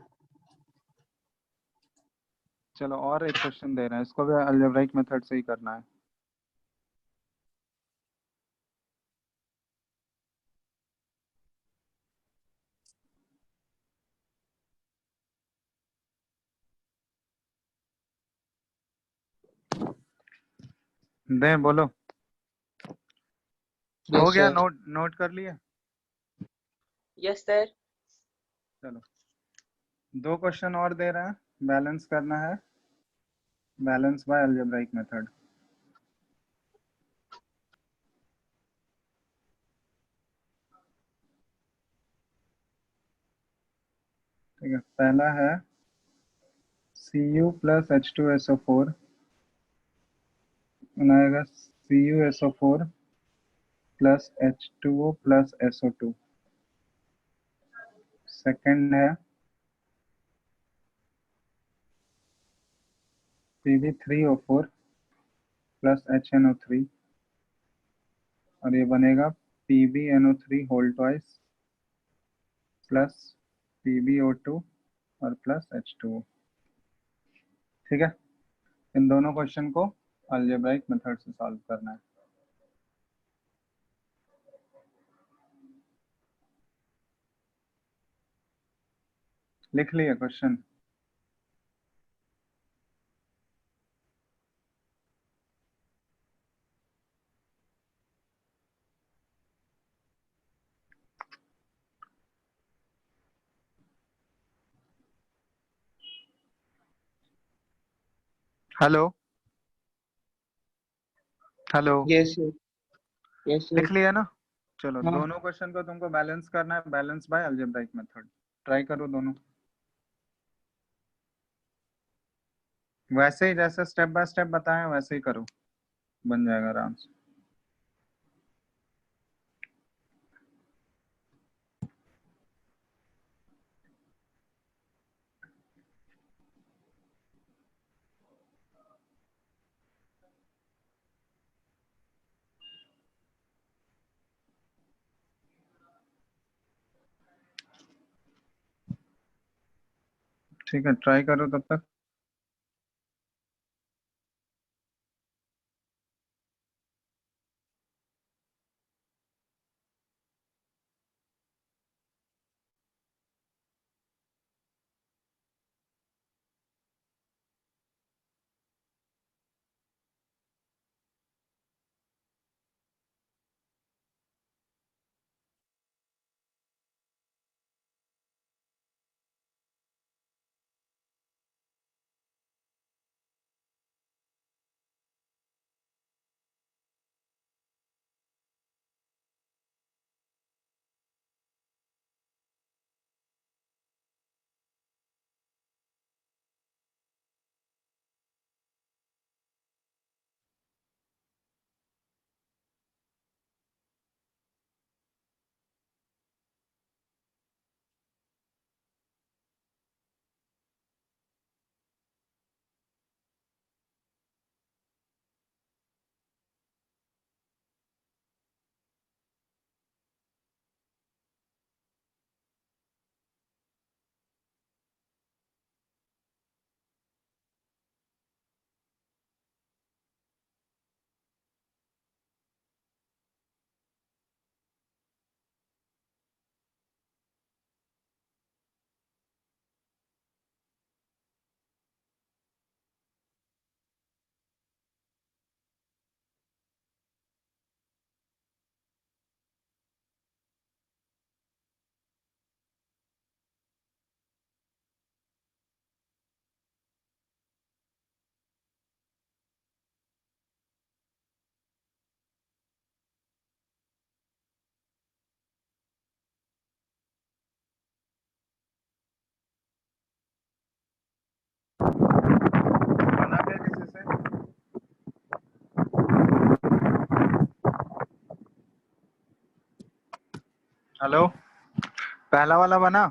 चलो और एक क्वेश्चन दे रहे हैं, इसको भी अलजेब्राइक मेथड से ही करना है। दे बोलो, हो यस गया, सर। नोट कर लिए। Yes sir. चलो दो क्वेश्चन और दे रहे हैं, बैलेंस करना है, बैलेंस बाय अलजेब्राइक मेथड। ठीक है, पहला है Cu प्लस H2SO4 बनाएगा CuSO4 plus H2O plus SO2। Second है Pb3O4 प्लस HNO3 और ये बनेगा PbNO3 whole twice plus PbO2 और प्लस H2O। ठीक है, इन दोनों क्वेश्चन को अलजेब्राइक मेथड से सॉल्व करना है। लिख लिया question? Hello hello, yes sir, yes sir. लिख लिया ना? चलो, हाँ दोनों क्वेश्चन को तुमको बैलेंस करना है, balance bye algebraic method. Try करो दोनों, वैसे ही जैसे स्टेप बाय स्टेप बताएं वैसे ही करो, बन जाएगा आराम से। ठीक है, ट्राई करो तब तक। बना क्या किसी से? हेलो, पहला वाला बना?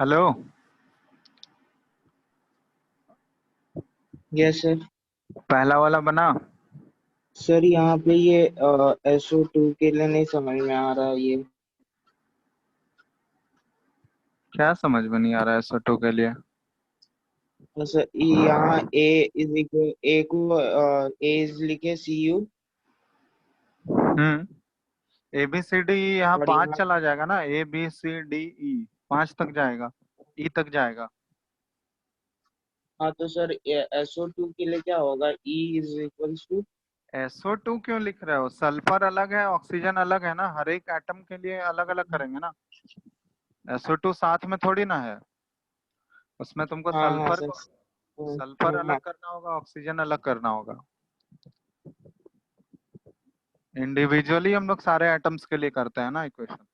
Hello, yes sir. पहला वाला बना? सर यहाँ पे ये SO2 के लिए नहीं समझ में आ रहा ये। क्या समझ में नहीं आ रहा है SO2 के लिए? सर यहाँ A इज इक्वल A को A इज लिखे CU ABCD यहाँ और 5 यहाँ। चला जाएगा ना, ABCDE 5 तक जाएगा, E तक जाएगा। हाँ तो सर SO2 के लिए क्या होगा? E is equals to. SO2 क्यों लिख रहे हो? सल्फर अलग है, ऑक्सीजन अलग है ना, हर एक एटम के लिए अलग अलग करेंगे ना। SO2 साथ में थोड़ी ना है, उसमें तुमको हाँ हाँ सल्फर सर। को सल्फर अलग हाँ करना होगा, ऑक्सीजन अलग करना होगा। इंडिविजुअली हम लोग सारे एटम्स के लिए करते हैं ना इक्वेशन।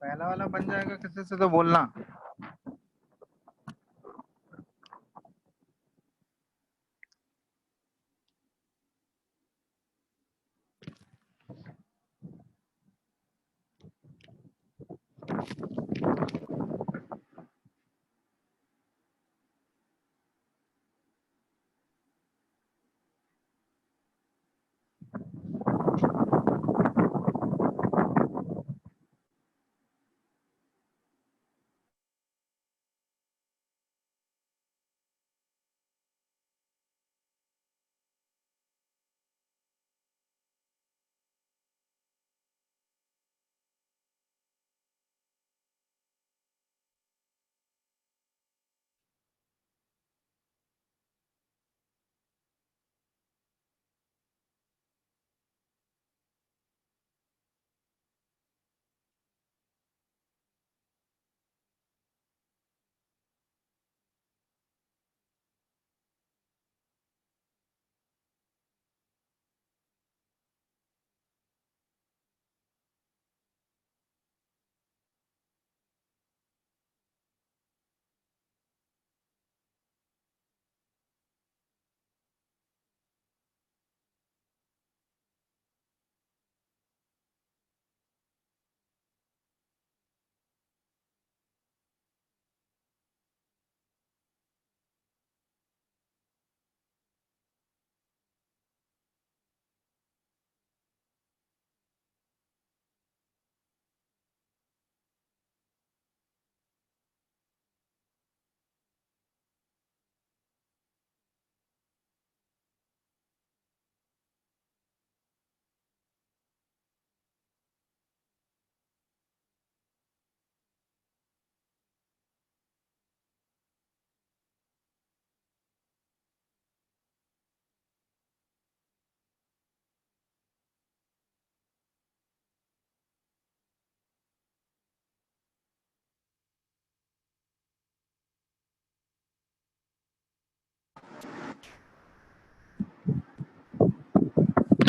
पहला वाला बन जाएगा किसी से तो बोलना।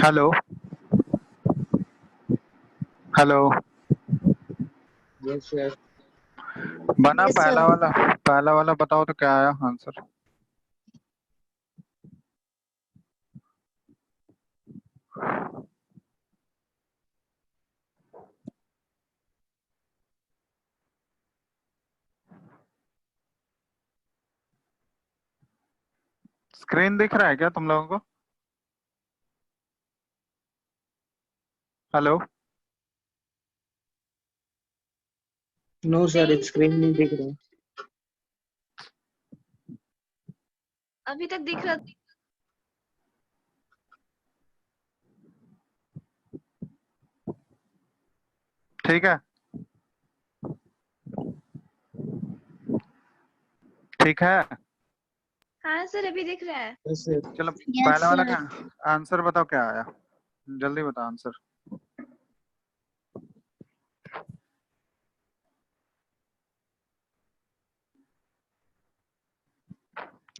Hello hello. Yes sir. बना Yes, sir. पहला वाला बताओ तो क्या आया आंसर। स्क्रीन दिख रहा है क्या तुम लोगों को? हेलो। नो सर, स्क्रीन नहीं दिख रहा। अभी तक दिख रहा। ठीक है ठीक है। हाँ सर, अभी दिख रहा है। Yes sir. चलो Yes, पहला वाला sir. का आंसर बताओ क्या आया। जल्दी बताओ आंसर।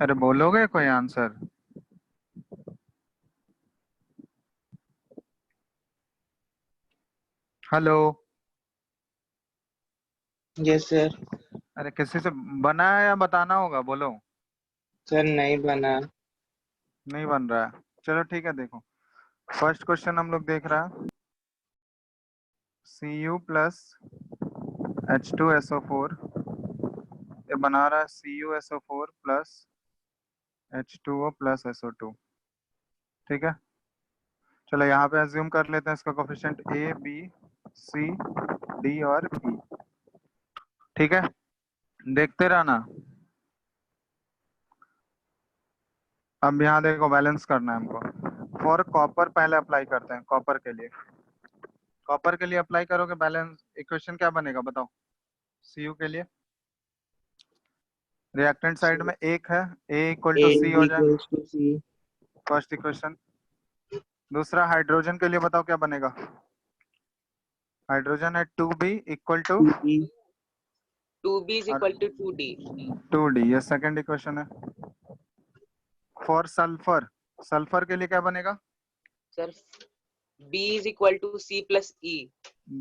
अरे बोलोगे कोई आंसर? हेलो। Yes sir. अरे किसी से बना है या बताना होगा, बोलो। सर नहीं बना। नहीं बन रहा है, चलो ठीक है। देखो फर्स्ट क्वेश्चन हम लोग देख रहा है, Cu प्लस H2SO4, ये बना रहा है CuSO4 plus H2O plus SO2। ठीक है, चलो यहाँ पे अज्यूम कर लेते हैं इसका coefficient A, B, C, D और E। ठीक है, देखते रहना। अब यहाँ देखो बैलेंस करना है हमको। फॉर कॉपर पहले अप्लाई करते हैं, कॉपर के लिए। कॉपर के लिए अप्लाई करोगे बैलेंस इक्वेशन क्या बनेगा बताओ। Cu के लिए रिएक्टेंट साइड में एक है, A equal A to C हो जाए, equals to C। First equation. दूसरा हाइड्रोजन के लिए बताओ क्या बनेगा। हाइड्रोजन है 2B equal to 2B। 2B is equal to 2D। 2D, ये सेकंड इक्वेशन है। फॉर सल्फर, सल्फर के लिए क्या बनेगा। Sir B is equal to C plus E।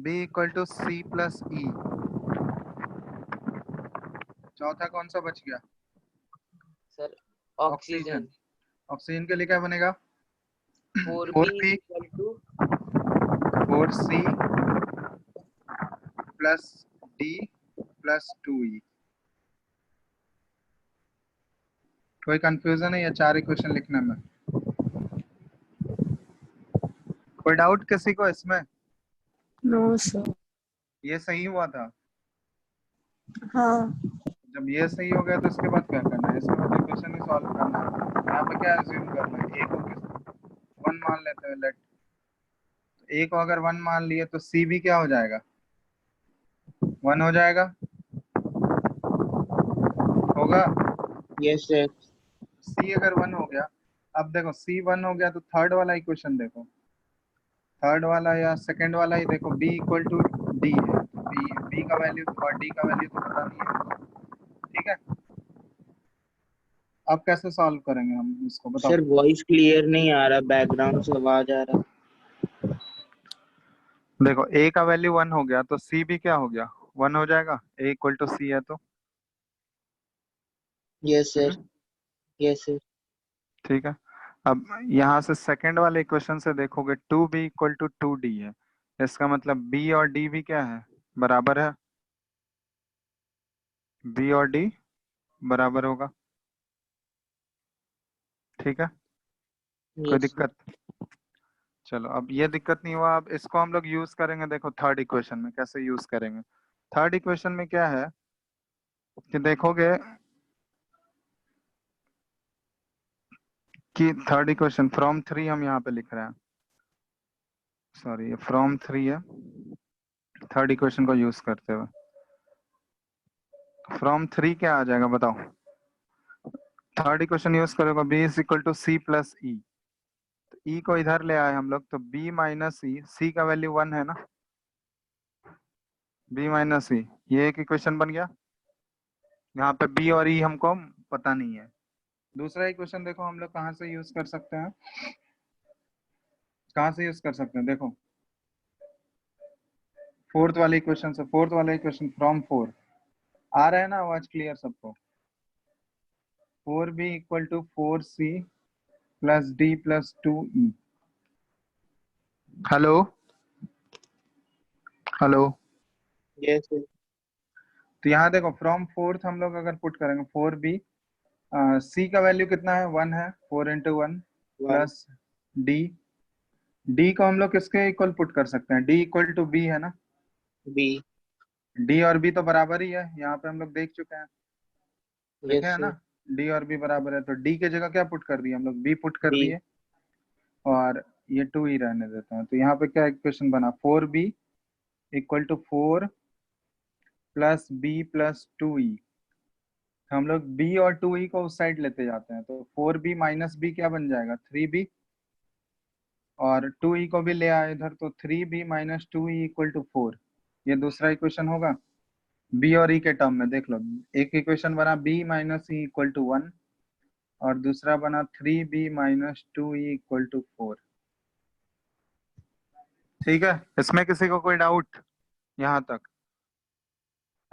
B equal to C plus E। चौथा कौन सा बच गया। Sir oxygen, oxygen. ऑक्सीजन के लिए क्या बनेगा। 4B is 4B equal to 4C plus D plus 2E। कोई कंफ्यूजन है या चार इक्वेशन लिखने में। कोई डाउट किसी को इसमें। No sir. ये सही हुआ था। हाँ। जब ये सही हो गया तो इसके बाद क्या करना है, इसके बाद इक्वेशन ही सॉल्व करना है। यहाँ पे क्या अज्यूम करना है, ए को वन मान लेते हैं। लेट ए को अगर वन मान लिए तो सी भी क्या हो जाएगा, वन हो जाएगा, होगा। Yes sir. सी अगर वन हो गया, अब देखो सी वन हो गया तो थर्ड वाला इक्वेशन देखो, थर्ड वाला या सेकंड वाला ही देखो, बी इक्वल टू डी है। बी का वैल्यू और डी का वैल्यू तो पता नहीं है। ठीक है, अब कैसे सॉल्व करेंगे हम इसको बताओ। सर वॉइस क्लियर नहीं आ रहा, बैकग्राउंड से आवाज आ रहा। देखो ए का वैल्यू वन हो गया तो सी भी क्या हो गया, वन हो जाएगा। ए इक्वल टू सी है तो। Yes sir. Yes sir. ठीक है, अब यहाँ से सेकंड वाले इक्वेशन से देखोगे 2B इक्वल टू 2D है, इसका मतलब B और D भी क्या है, बराबर है। B और D बराबर होगा। ठीक है, कोई यस सर। दिक्कत। चलो अब ये दिक्कत नहीं हुआ, अब इसको हम लोग यूज करेंगे। देखो थर्ड इक्वेशन में कैसे यूज करेंगे। थर्ड इक्वेशन में क्या है कि देखोगे कि थर्ड इक्वेशन फ्रॉम थ्री हम यहाँ पे लिख रहे हैं, सॉरी ये फ्रॉम थ्री है। थर्ड इक्वेशन को यूज करते हुए फ्रॉम थ्री क्या आ जाएगा बताओ। थर्ड इक्वेशन यूज करोगे b is equal to C plus ई, तो e को इधर ले आए हम लोग तो b माइनस ई, सी का वैल्यू वन है ना, b माइनस ई, ये एक इक्वेशन बन गया। यहाँ पे b और e हमको पता नहीं है। दूसरा इक्वेशन देखो हम लोग कहाँ से यूज कर सकते हैं, कहाँ से यूज कर सकते हैं देखो, फोर्थ वाले इक्वेशन से। फोर्थ वाला इक्वेशन फ्रॉम फोर आ रहा है ना, आवाज क्लियर सबको। 4b equal to 4c plus d plus 2e। Hello hello, yes sir. तो यहाँ देखो फ्रॉम फोर्थ हम लोग अगर पुट करेंगे 4b, c का वैल्यू कितना है, वन है, 4 into one one. Plus d, d को हम लोग किसके इक्वल पुट कर सकते हैं, d इक्वल टू b है ना। बी। d और b तो बराबर ही है, यहाँ पे हम लोग देख चुके हैं, देखे यस हैं ना। सर। d और b बराबर है तो d के जगह क्या पुट कर दिए हम लोग, b पुट कर बी। दिए और ये 2 ही रहने देते हैं। तो यहाँ पे क्या इक्वेशन बना, 4b equal to 4 plus b plus 2e। हम लोग b और 2e को उस साइड लेते जाते हैं तो 4b माइनस b क्या बन जाएगा, 3b, और 2e को भी ले आए इधर तो 3b minus 2e equal to 4। ये दूसरा इक्वेशन होगा b और e के टर्म में। देख लो, एक इक्वेशन बना b minus e equal to 1 और दूसरा बना 3b minus 2e equal to 4। ठीक है, इसमें किसी को कोई डाउट यहाँ तक।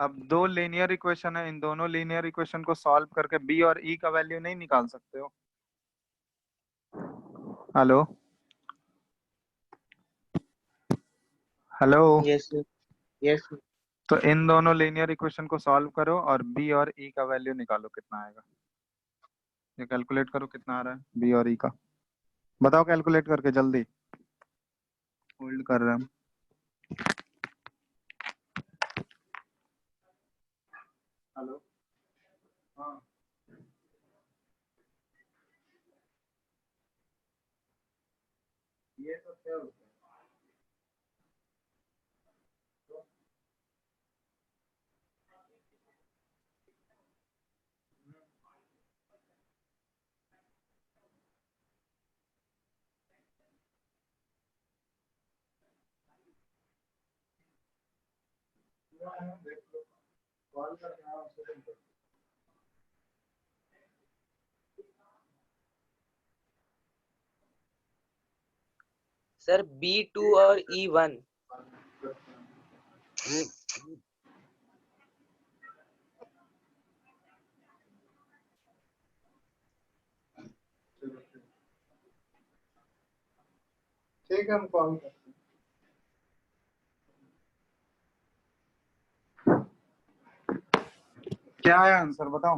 अब दो लीनियर इक्वेशन है, इन दोनों लीनियर इक्वेशन को सॉल्व करके बी और ई का वैल्यू नहीं निकाल सकते हो? Hello hello. Yes sir, yes sir. तो इन दोनों लीनियर इक्वेशन को सॉल्व करो और बी और ई का वैल्यू निकालो कितना आएगा। ये कैलकुलेट करो कितना आ रहा है बी और ई का। बताओ कैलकुलेट करके जल्दी। होल्ड कर रहे हैं हम। हेलो हाँ ये सब क्या होता है? कॉल करके हाँ, उसको तुम करो। सर B2 और E1। ठीक है हम कॉल करते हैं। क्या है आंसर बताओ।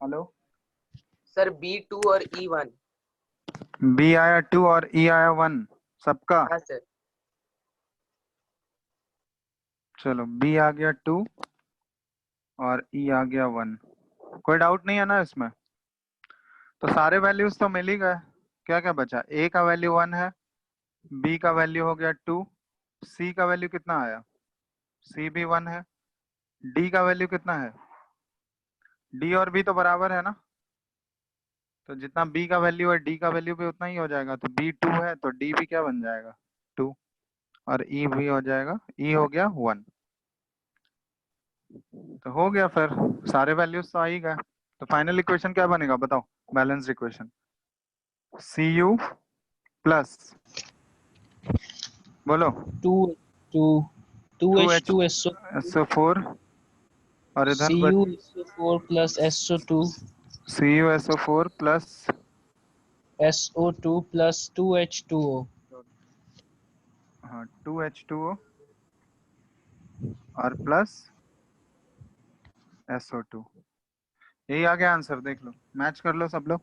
हेलो सर B2 और E1। बी आया 2 और ई आया 1 सबका। हाँ सर। चलो बी आ गया 2 और ई आ गया 1। कोई डाउट नहीं है ना इसमें? तो सारे वैल्यूज तो मिल ही गए। क्या क्या बचा? ए का वैल्यू 1 है, बी का वैल्यू हो गया 2, सी का वैल्यू कितना आया? सी भी 1 है, डी का वैल्यू कितना है? डी और बी तो बराबर है ना, तो जितना बी का वैल्यू है डी का वैल्यू भी उतना ही हो जाएगा। तो बी 2 है तो डी भी क्या बन जाएगा? 2। और ई भी हो जाएगा, ई हो गया 1। तो हो गया फिर, सारे वैल्यूज तो आ ही गए। तो फाइनल इक्वेशन क्या बनेगा बताओ? Balanced equation C U plus, बोलो, 2H2 SO SO4 और इधर Cu SO4 plus SO2 CuSO4 plus SO2 plus 2H2O। हाँ 2H2O और प्लस SO2। यही आ गया आंसर, देख लो, मैच कर लो सब लोग।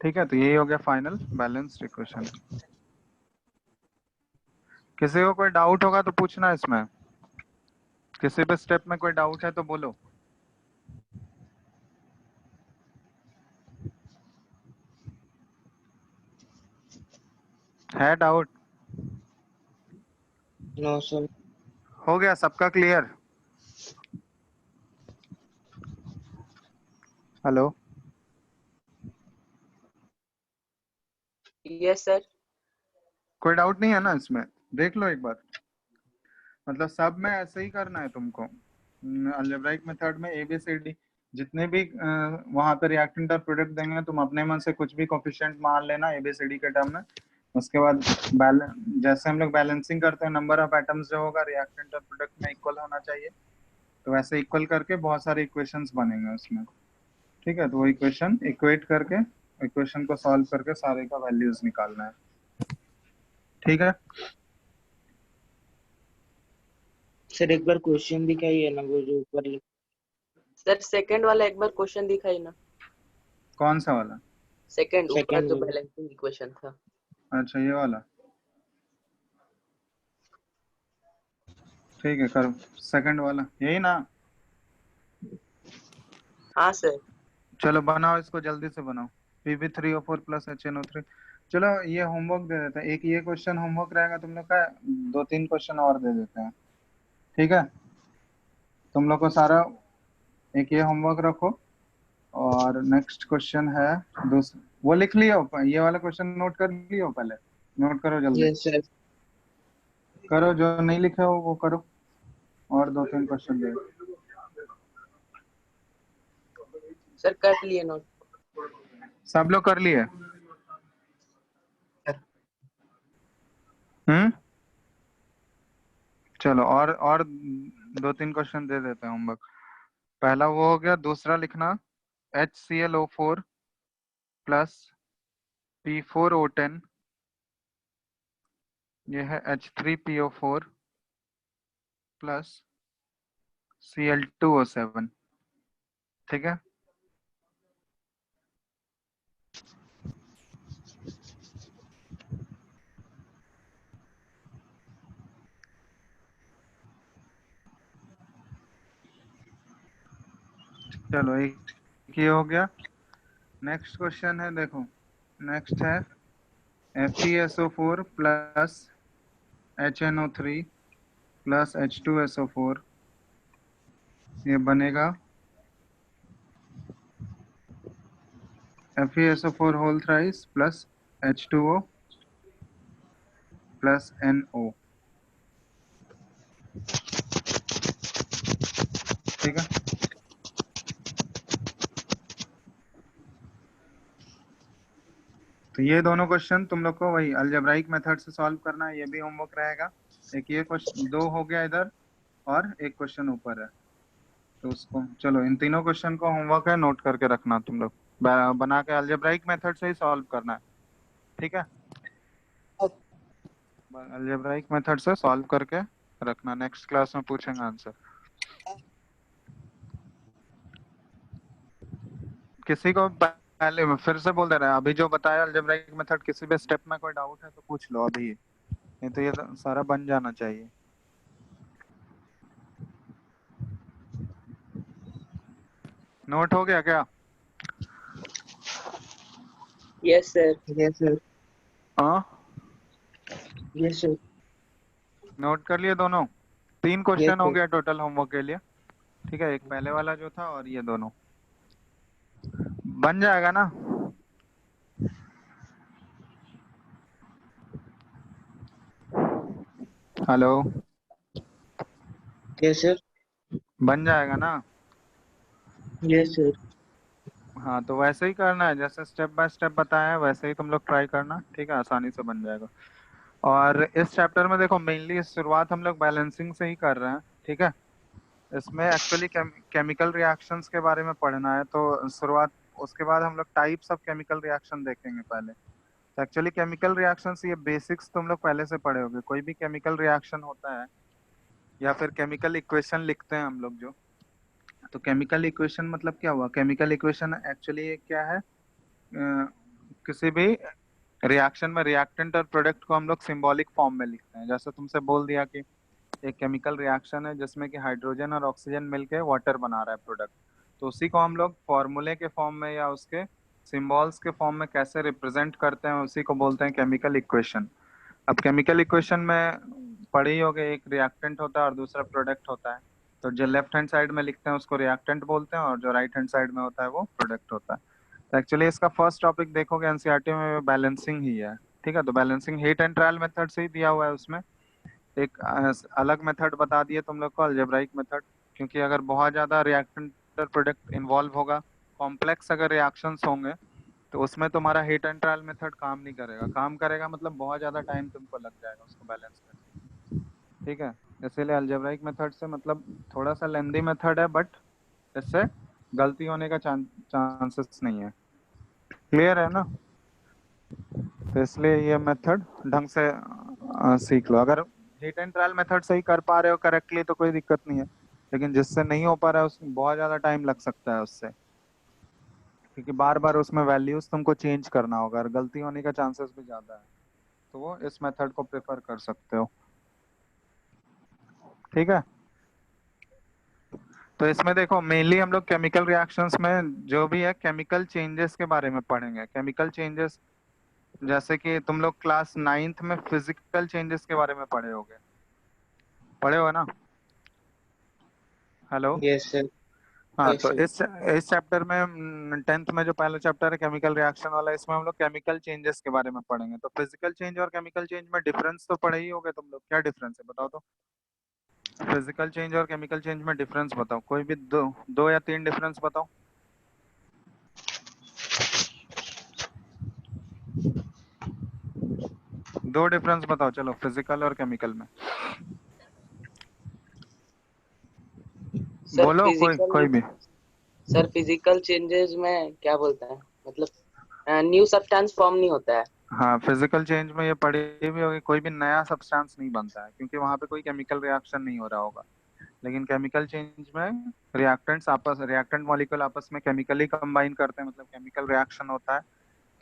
ठीक है, तो यही हो गया फाइनल बैलेंस्ड इक्वेशन। किसी को कोई डाउट होगा तो पूछना इसमें, किसी भी स्टेप में कोई डाउट है तो बोलो। है डाउट? No sir. हो गया सबका क्लियर? Hello yes sir. कोई डाउट नहीं है ना इसमें? देख लो एक बार, मतलब सब में ऐसे ही करना है तुमको। अलजेब्राइक मेथड में ABCD जितने भी वहां पे रिएक्टेंट और प्रोडक्ट देंगे, तुम अपने मन से कुछ भी कोफिशिएंट मान लेना ABCD के टर्म में। उसके बाद जैसे हम लोग बैलेंसिंग करते हैं, नंबर ऑफ एटम्स जो होगा रिएक्टेंट और प्रोडक्ट में इक्वल होना चाहिए। तो वैसे इक्वल करके बहुत सारे इक्वेशंस बनेंगे उसमें। ठीक है, तो वो इक्वेशन इक्वेट करके, इक्वेशन को सॉल्व करके सारे का वैल्यूज निकालना है। ठीक है, सर एक बार क्वेश्चन दिखाइए ना, वो जो ऊपर सर सेकंड वाला एक बार क्वेश्चन दिखाई ना। कौन सा वाला? सेकंड ऊपर सेकंड जो बैलेंसिंग इक्वेशन था। अच्छा ये वाला, ठीक है करो। सेकंड वाला यही ना? हाँ सर। चलो बनाओ इसको, जल्दी से बनाओ। Pb3O4 plus HNO3। चलो ये होमवर्क दे देते हैं, एक ये क्वेश्चन होमवर्क रहेगा तुम लोग का, 2-3 क्वेश्चन और दे देते हैं। ठीक है, तुम लोग को सारा एक ये होमवर्क रखो। और नेक्स्ट क्वेश्चन है दूसरा, वो लिख लियो, ये वाला क्वेश्चन नोट कर लियो, पहले नोट करो जल्दी। Yes sir. करो, जो नहीं लिखे हो वो करो। और 2-3 क्वेश्चन दे। सर कर लिए नोट। सब लोग कर लिए? चलो और 2-3 क्वेश्चन दे देते हैं होमवर्क। पहला वो हो गया, दूसरा लिखना HClO4 प्लस P4O10, ये है H3PO4 प्लस Cl2O7, ठीक है। चलो एक ये हो गया। नेक्स्ट क्वेश्चन है, देखो नेक्स्ट है FeSO4 plus HNO3 plus H2SO4, ये बनेगा FeSO4 whole thrice plus H2O plus NO, ठीक है। तो ये दोनों क्वेश्चन तुम लोग को वही अलजेब्राइक मेथड से सॉल्व करना है, ये भी होमवर्क रहेगा। एक ये क्वेश्चन 2 हो गया इधर और एक क्वेश्चन ऊपर है, तो उसको चलो इन तीनों क्वेश्चन को होमवर्क है, नोट करके रखना तुम लोग, बना के अलजेब्राइक मेथड से ही सॉल्व करना है, ठीक है। अलजेब्राइक मेथड से सॉल्व करके रखना, नेक्स्ट क्लास में पूछेंगे आंसर। किसी को पहले फिर से बोल दे रहा है, अभी जो बताया अलजेब्राइक मेथड, किसी भी स्टेप में कोई डाउट है तो पूछ लो अभी, नहीं तो ये सारा बन जाना चाहिए। नोट हो गया क्या? Yes sir. Yes sir. हाँ, यस सर। नोट कर लिए दोनों? 3 यस क्वेश्चन हो सर। गया टोटल होमवर्क के लिए, ठीक है। एक पहले वाला जो था और ये दोनों बन जाएगा ना? Hello, yes sir. बन जाएगा ना? Yes sir. हाँ, तो वैसे ही करना है, जैसे स्टेप बाय स्टेप बताया है वैसे ही तुम लोग ट्राई करना, ठीक है, आसानी से बन जाएगा। और इस चैप्टर में देखो मेनली शुरुआत हम लोग बैलेंसिंग से ही कर रहे हैं, ठीक है। इसमें एक्चुअली केमिकल रिएक्शंस के बारे में पढ़ना है, तो शुरुआत, उसके बाद हम लोग टाइप्स ऑफ केमिकल रिएक्शन देखेंगे पहले। तो एक्चुअली केमिकल रिएक्शंस ये बेसिक्स तुम लोग पहले से पढ़े होंगे। कोई भी केमिकल रिएक्शन होता है या फिर केमिकल इक्वेशन लिखते हैं हम लोग जो, तो केमिकल इक्वेशन मतलब क्या हुआ? केमिकल इक्वेशन एक्चुअली क्या है, किसी भी रिएक्शन में रिएक्टेंट और प्रोडक्ट को हम लोग सिंबॉलिक फॉर्म में लिखते हैं। जैसे तुमसे बोल दिया कि एक केमिकल रिएक्शन है जिसमें कि हाइड्रोजन और ऑक्सीजन मिलके वाटर बना रहा है प्रोडक्ट, तो उसी को हम लोग फॉर्मूले के फॉर्म में या उसके सिंबल्स के फॉर्म में कैसे रिप्रेजेंट करते हैं, उसी को बोलते हैं केमिकल इक्वेशन। अब केमिकल इक्वेशन में पढ़े ही होगे, एक रिएक्टेंट होता है और दूसरा प्रोडक्ट होता है, तो जो लेफ्ट हैंड साइड में लिखते हैं उसको रिएक्टेंट बोलते हैं और जो राइट हैंड साइड में होता है वो प्रोडक्ट होता है। तो एक्चुअली इसका फर्स्ट टॉपिक देखोगे एनसीईआरटी में बैलेंसिंग ही है, ठीक है। तो balancing heat and trial method से ही दिया हुआ है, उसमें एक अलग मेथड बता दिए तुम लोग को, अलजेब्राइक मेथड, क्योंकि अगर बहुत ज्यादा रिएक्टेंट प्रोडक्ट इन्वॉल्व होगा, कॉम्प्लेक्स अगर रिएक्शंस होंगे, तो उसमें तुम्हारा हीट एंड ट्रायल मेथड काम नहीं करेगा। काम करेगा मतलब बहुत ज्यादा टाइम तुमको लग जाएगा उसको बैलेंस करने, ठीक है। इसीलिए अलजेब्राइक मेथड से मतलब थोड़ा सा लेंदी मेथड है, बट इससे गलती होने का चांसेस नहीं है। क्लियर है ना? तो इसलिए ये मेथड ढंग से सीख लो। अगर हीट एंड ट्रायल मेथड से ही कर पा रहे हो करेक्टली तो कोई दिक्कत नहीं है, लेकिन जिससे नहीं हो पा रहा है उसमें बहुत ज्यादा टाइम लग सकता है उससे, क्योंकि बार बार उसमें वैल्यूज तुमको चेंज करना होगा और गलती होने का चांसेस भी ज्यादा है, तो वो इस मेथड को प्रेफर कर सकते हो, ठीक है। तो इसमें देखो मेनली हम लोग केमिकल रिएक्शंस में जो भी है केमिकल चेंजेस के बारे में पढ़ेंगे। केमिकल चेंजेस जैसे कि तुम लोग क्लास 9th में फिजिकल चेंजेस के बारे में पढ़े हो ना? Hello, yes sir. हाँ, यस तो सर। इस चैप्टर में 10th में जो पहला चैप्टर है केमिकल रिएक्शन वाला, इसमें हम लोग केमिकल चेंजेस के बारे में पढ़ेंगे। तो फिजिकल चेंज और केमिकल चेंज में डिफरेंस तो पढ़े ही होगे तुम लोग, क्या डिफरेंस है बताओ तो। फिजिकल चेंज और केमिकल चेंज में डिफरेंस बताओ, कोई भी दो या तीन डिफरेंस बताओ। दो डिफरेंस बताओ चलो फिजिकल और केमिकल में। सर बोलो कोई फिजिकल भी। सर फिजिकल चेंजेस में क्या बोलता है, मतलब न्यू सब्सटेंस फॉर्म नहीं होता है। हाँ फिजिकल चेंज में ये पढ़ी भी होगी, कोई भी नया सब्सटेंस नहीं बनता है क्योंकि वहां पे कोई केमिकल रिएक्शन नहीं हो रहा होगा। लेकिन केमिकल चेंज में रिएक्टेंट मॉलिक्यूल आपस में केमिकली कंबाइन करते हैं, मतलब केमिकल रिएक्शन होता है,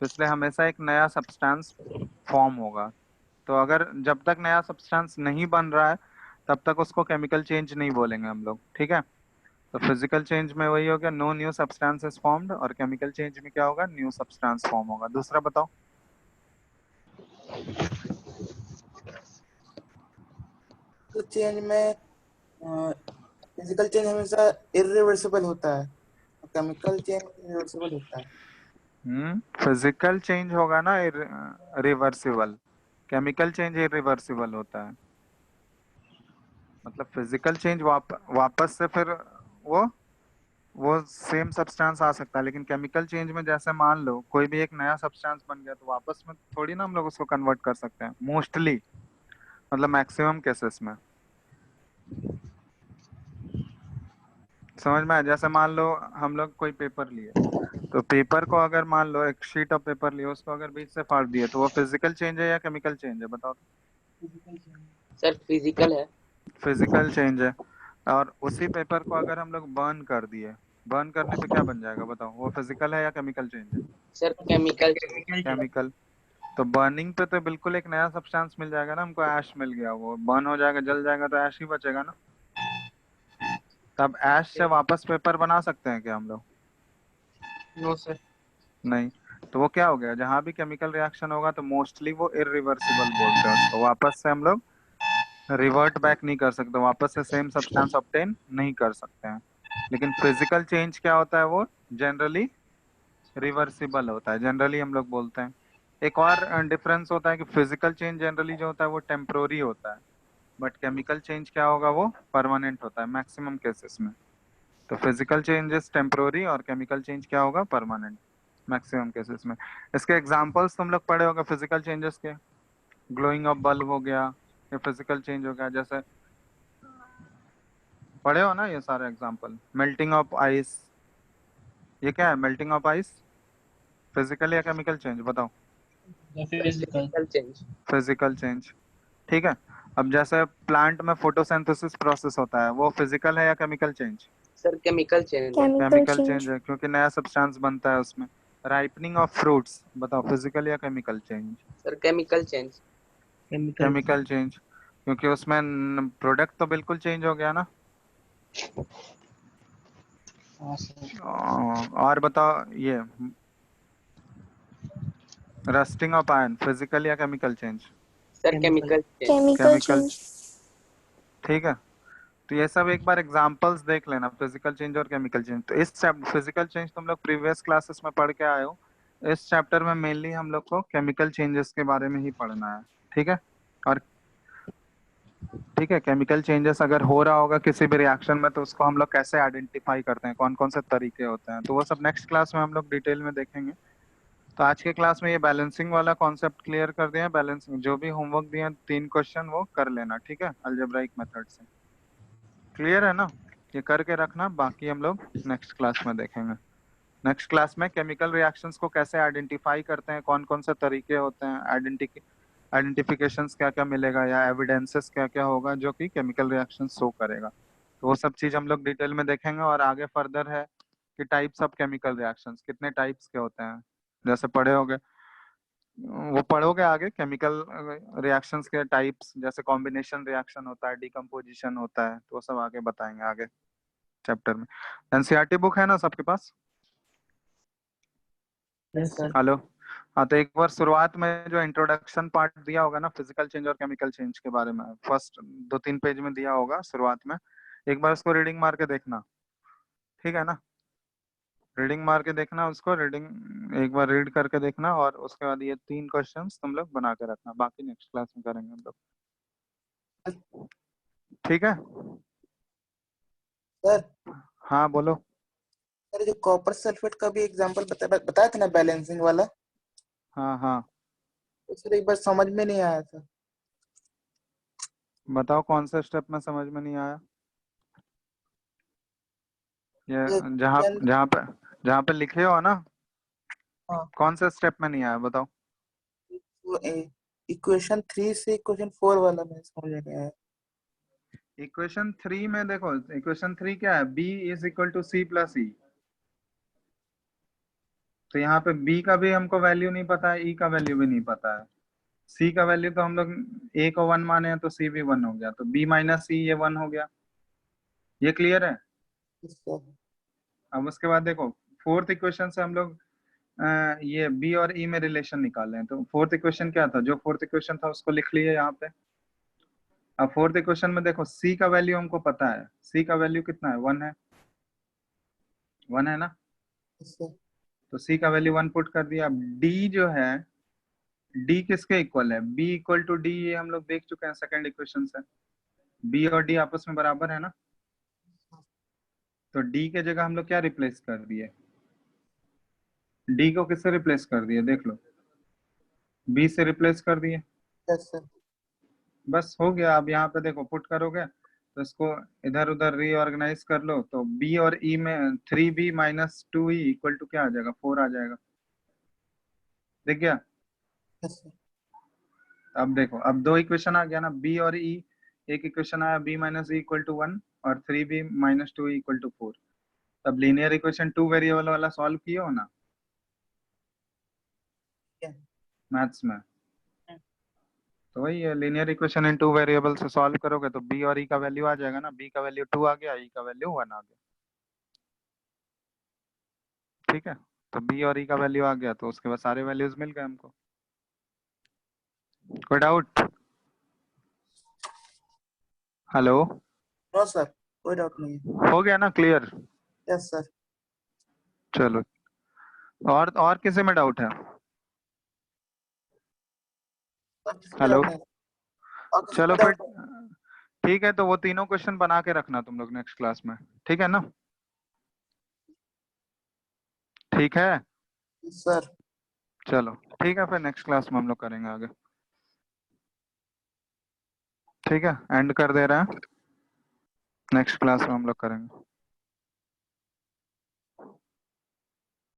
तो इसलिए हमेशा एक नया सब्सटेंस फॉर्म होगा। तो अगर जब तक नया सब्सटेंस नहीं बन रहा है तब तक उसको केमिकल चेंज नहीं बोलेंगे हम लोग, ठीक है। तो फिजिकल चेंज में वही हो गया, no new substance is formed, और केमिकल चेंज में क्या होगा, न्यू सब्सटेंस फॉर्म होगा। दूसरा बताओ। चेंज में फिजिकल चेंज हमेशा इरिवर्सिबल होता है, केमिकल चेंज इरिवर्सिबल होता है। फिजिकल चेंज होगा ना रिवर्सिबल, केमिकल चेंज इरिवर्सिबल होता है। मतलब फिजिकल चेंज वापस से फिर वो वो सेम सब्सटेंस आ सकता है, लेकिन केमिकल चेंज में जैसे मान लो कोई भी एक नया सब्सटेंस बन गया तो वापस में थोड़ी ना हम लोग उसको कन्वर्ट कर सकते हैं, मोस्टली, मतलब मैक्सिमम केसेस में। समझ में आया? जैसे मान लो हम लोग कोई पेपर लिए, तो पेपर को अगर मान लो एक शीट ऑफ पेपर लिए, उसको अगर बीच से फाड़ दिए तो वो फिजिकल चेंज है या केमिकल चेंज है, बताओ। सर फिजिकल है। फिजिकल चेंज है। और उसी पेपर को अगर हम लोग बर्न कर दिए, बर्न करने पे क्या बन जाएगा बताओ, वो फिजिकल है या केमिकल चेंज है? Sir chemical chemical. तो बर्निंग पे तो बिल्कुल एक नया सब्सटेंस मिल जाएगा ना हमको, ऐश मिल गया, वो बर्न हो जाएगा, जल जाएगा, तो ऐश ही बचेगा ना। तब ऐश से वापस पेपर बना सकते हैं क्या हम लोग? No sir. नहीं। तो वो क्या हो गया, जहां भी केमिकल रिएक्शन होगा तो मोस्टली वो इरिवर्सिबल बोलते हैं उसको, वापस से हम लोग रिवर्ट बैक नहीं कर सकते, वापस से सेम सब्सटेंस ऑब्टेन नहीं कर सकते हैं। लेकिन फिजिकल चेंज क्या होता है, वो जनरली रिवर्सिबल होता है, जनरली हम लोग बोलते हैं। एक और डिफरेंस होता है कि फिजिकल चेंज जनरली जो होता है वो टेम्पोररी होता है, बट केमिकल चेंज क्या होगा, वो परमानेंट होता है मैक्सिमम केसेस में। तो फिजिकल चेंजेस टेम्पोररी और केमिकल चेंज क्या होगा, परमानेंट, मैक्सिमम केसेस में। इसके एग्जांपल्स तुम लोग पढ़े होगा फिजिकल चेंजेस के, ग्लोइंग ऑफ बल्ब हो गया, ये फिजिकल चेंज हो गया, जैसे पढ़े हो ना ये सारे एग्जांपल। मेल्टिंग ऑफ आइस, ये क्या है, मेल्टिंग ऑफ आइस फिजिकल या केमिकल चेंज, बताओ। Physical. Physical change. Physical change, ठीक है। अब जैसे प्लांट में फोटोसिंथेसिस प्रोसेस होता है, वो फिजिकल है या chemical change? Sir chemical change है। Chemical chemical change. चेंज है क्योंकि नया सब्सटेंस बनता है उसमें। राइपनिंग ऑफ फ्रूट्स, बताओ फिजिकल या chemical change? Sir chemical change. Chemical. Chemical change, क्योंकि उसमें प्रोडक्ट तो बिल्कुल चेंज हो गया ना। हाँ सर। और बताओ ये रस्टिंग ऑफ आयरन, फिजिकल या chemical change? Sir chemical. Chemical change. Chemical chemical, change. ठीक है। तो ये सब एक बार एग्जांपल्स देख लेना, फिजिकल चेंज और केमिकल चेंज। तो इस फिजिकल चेंज तुम लोग प्रीवियस क्लासेस में पढ़ के आए हो। इस चैप्टर में मेनली हम लोग को केमिकल चेंजेस के बारे में ही पढ़ना है, ठीक है। और ठीक है, केमिकल चेंजेस अगर हो रहा होगा किसी भी रिएक्शन में तो उसको हम लोग कैसे आइडेंटिफाई करते हैं, कौन कौन से तरीके होते हैं, तो वो सब नेक्स्ट क्लास में हम लोग डिटेल में देखेंगे। तो आज के क्लास में ये बैलेंसिंग वाला कॉन्सेप्ट क्लियर कर दिया। बैलेंसिंग जो भी होमवर्क दिया 3 क्वेश्चन वो कर लेना, ठीक है, अलजेब्राइक मेथड से। क्लियर है ना? ये करके रखना, बाकी हम लोग नेक्स्ट क्लास में देखेंगे। नेक्स्ट क्लास में केमिकल रिएक्शंस को कैसे आइडेंटिफाई करते हैं, कौन कौन से तरीके होते हैं, आइडेंटिफिकेशंस क्या क्या मिलेगा, या एविडेंसेस क्या क्या होगा जो कि केमिकल रिएक्शन शो करेगा, तो वो सब चीज हम लोग डिटेल में देखेंगे। और आगे फर्दर है कि टाइप्स ऑफ केमिकल रिएक्शंस कितने टाइप्स के होते हैं, जैसे पढ़े होगे, वो पढ़ोगे आगे केमिकल रिएक्शंस के टाइप्स, जैसे कॉम्बिनेशन रिएक्शन होता है, डिकम्पोजिशन होता है, तो वो सब आगे बताएंगे आगे चैप्टर में। एनसीईआरटी बुक है ना सबके पास? Yes sir. हेलो। हाँ, तो एक बार शुरुआत में जो इंट्रोडक्शन पार्ट दिया होगा ना फिजिकल चेंज और केमिकल चेंज के बारे में, फर्स्ट 2-3 पेज में दिया होगा शुरुआत में, एक बार उसको रीडिंग मार के देखना, ठीक है ना। रीडिंग मार के देखना उसको, रीडिंग एक बार रीड करके देखना, और उसके बाद ये 3 क्वेश्चंस तुम लोग बना के रखना, बाकी नेक्स्ट क्लास में करेंगे हम लोग, ठीक है। सर हाँ बोलो। सर जो कॉपर सल्फेट का भी एग्जांपल बताया था ना, बैलेंसिंग वाला, हाँ हाँ तो सर एक बार समझ में नहीं आया था। बताओ कौन सा स्टेप में समझ में नहीं आया? ये ये जहाँ can- जहाँ पे लिखे हो ना, हाँ, कौन सा स्टेप में नहीं आया बताओ? इक्वेशन 3 से इक्वेशन 4 वाला मैं समझ में नहीं आया। इक्वेशन 3 में देखो, इक्वेशन 3 क्या है? b is equal to C plus ई। तो यहाँ पे b का भी हमको वैल्यू नहीं पता है, e का वैल्यू भी नहीं पता है। c का वैल्यू तो हम लोग a को 1 माने हैं, तो c भी 1 हो गया, तो b माइनस c ये 1 हो गया। ये क्लियर है? Yes, sir. अब उसके बाद देखो, फोर्थ इक्वेशन से हम लोग ये b और e में रिलेशन निकाल रहे हैं। तो फोर्थ इक्वेशन क्या था? जो फोर्थ इक्वेशन था उसको लिख लिए यहाँ पे। अब फोर्थ इक्वेशन में देखो, c का वैल्यू हमको पता है। c का वैल्यू कितना है? 1 है। 1 है ना? Yes, sir. तो c का वैल्यू 1 पुट कर दिया। अब d जो है, d किसके इक्वल है? b इक्वल टू d, ये हम लोग देख चुके हैं सेकंड इक्वेशन से। b और d आपस में बराबर है ना? तो d के जगह हम लोग क्या रिप्लेस कर दिए? d को किससे रिप्लेस कर दिए? देख लो, b से रिप्लेस कर दिए। Yes, sir. बस हो गया। अब यहाँ पे देखो, पुट करोगे तो इसको इधर उधर रीऑर्गेनाइज कर लो, तो b और e में 3b minus 2e equal to क्या आ जाएगा? 4 आ जाएगा। देख गया? Yes, sir. अब देखो, अब दो इक्वेशन आ गया ना, b और e। एक इक्वेशन आया b minus e equal to 1 और 3b minus 2e equal to 4। तब लीनियर इक्वेशन 2 वेरिएबल वाला सॉल्व किए हो ना Yeah. मैथ्स में? तो वही है, लीनियर इक्वेशन इन 2 वेरिएबल से सॉल्व करोगे तो b और e का वैल्यू आ जाएगा ना। b का वैल्यू 2 आ गया, e का वैल्यू 1 आ गया। ठीक है, तो b और e का वैल्यू आ गया, तो उसके बाद सारे वैल्यूज मिल गए हमको। कोई डाउट? हेलो? No, sir. कोई डाउट नहीं है। हो गया ना क्लियर? Yes, sir. चलो, और किसी में डाउट है? और किसी में हेलो? डाउट नहीं है। और किसी चलो में फिर डाउट नहीं है। ठीक है, तो वो तीनों क्वेश्चन बना के रखना तुम लोग नेक्स्ट क्लास में, ठीक है ना? ठीक है, Yes, sir. चलो ठीक है, फिर नेक्स्ट क्लास में हम लोग करेंगे आगे। ठीक है, एंड कर दे रहे हैं, नेक्स्ट क्लास में हम लोग करेंगे।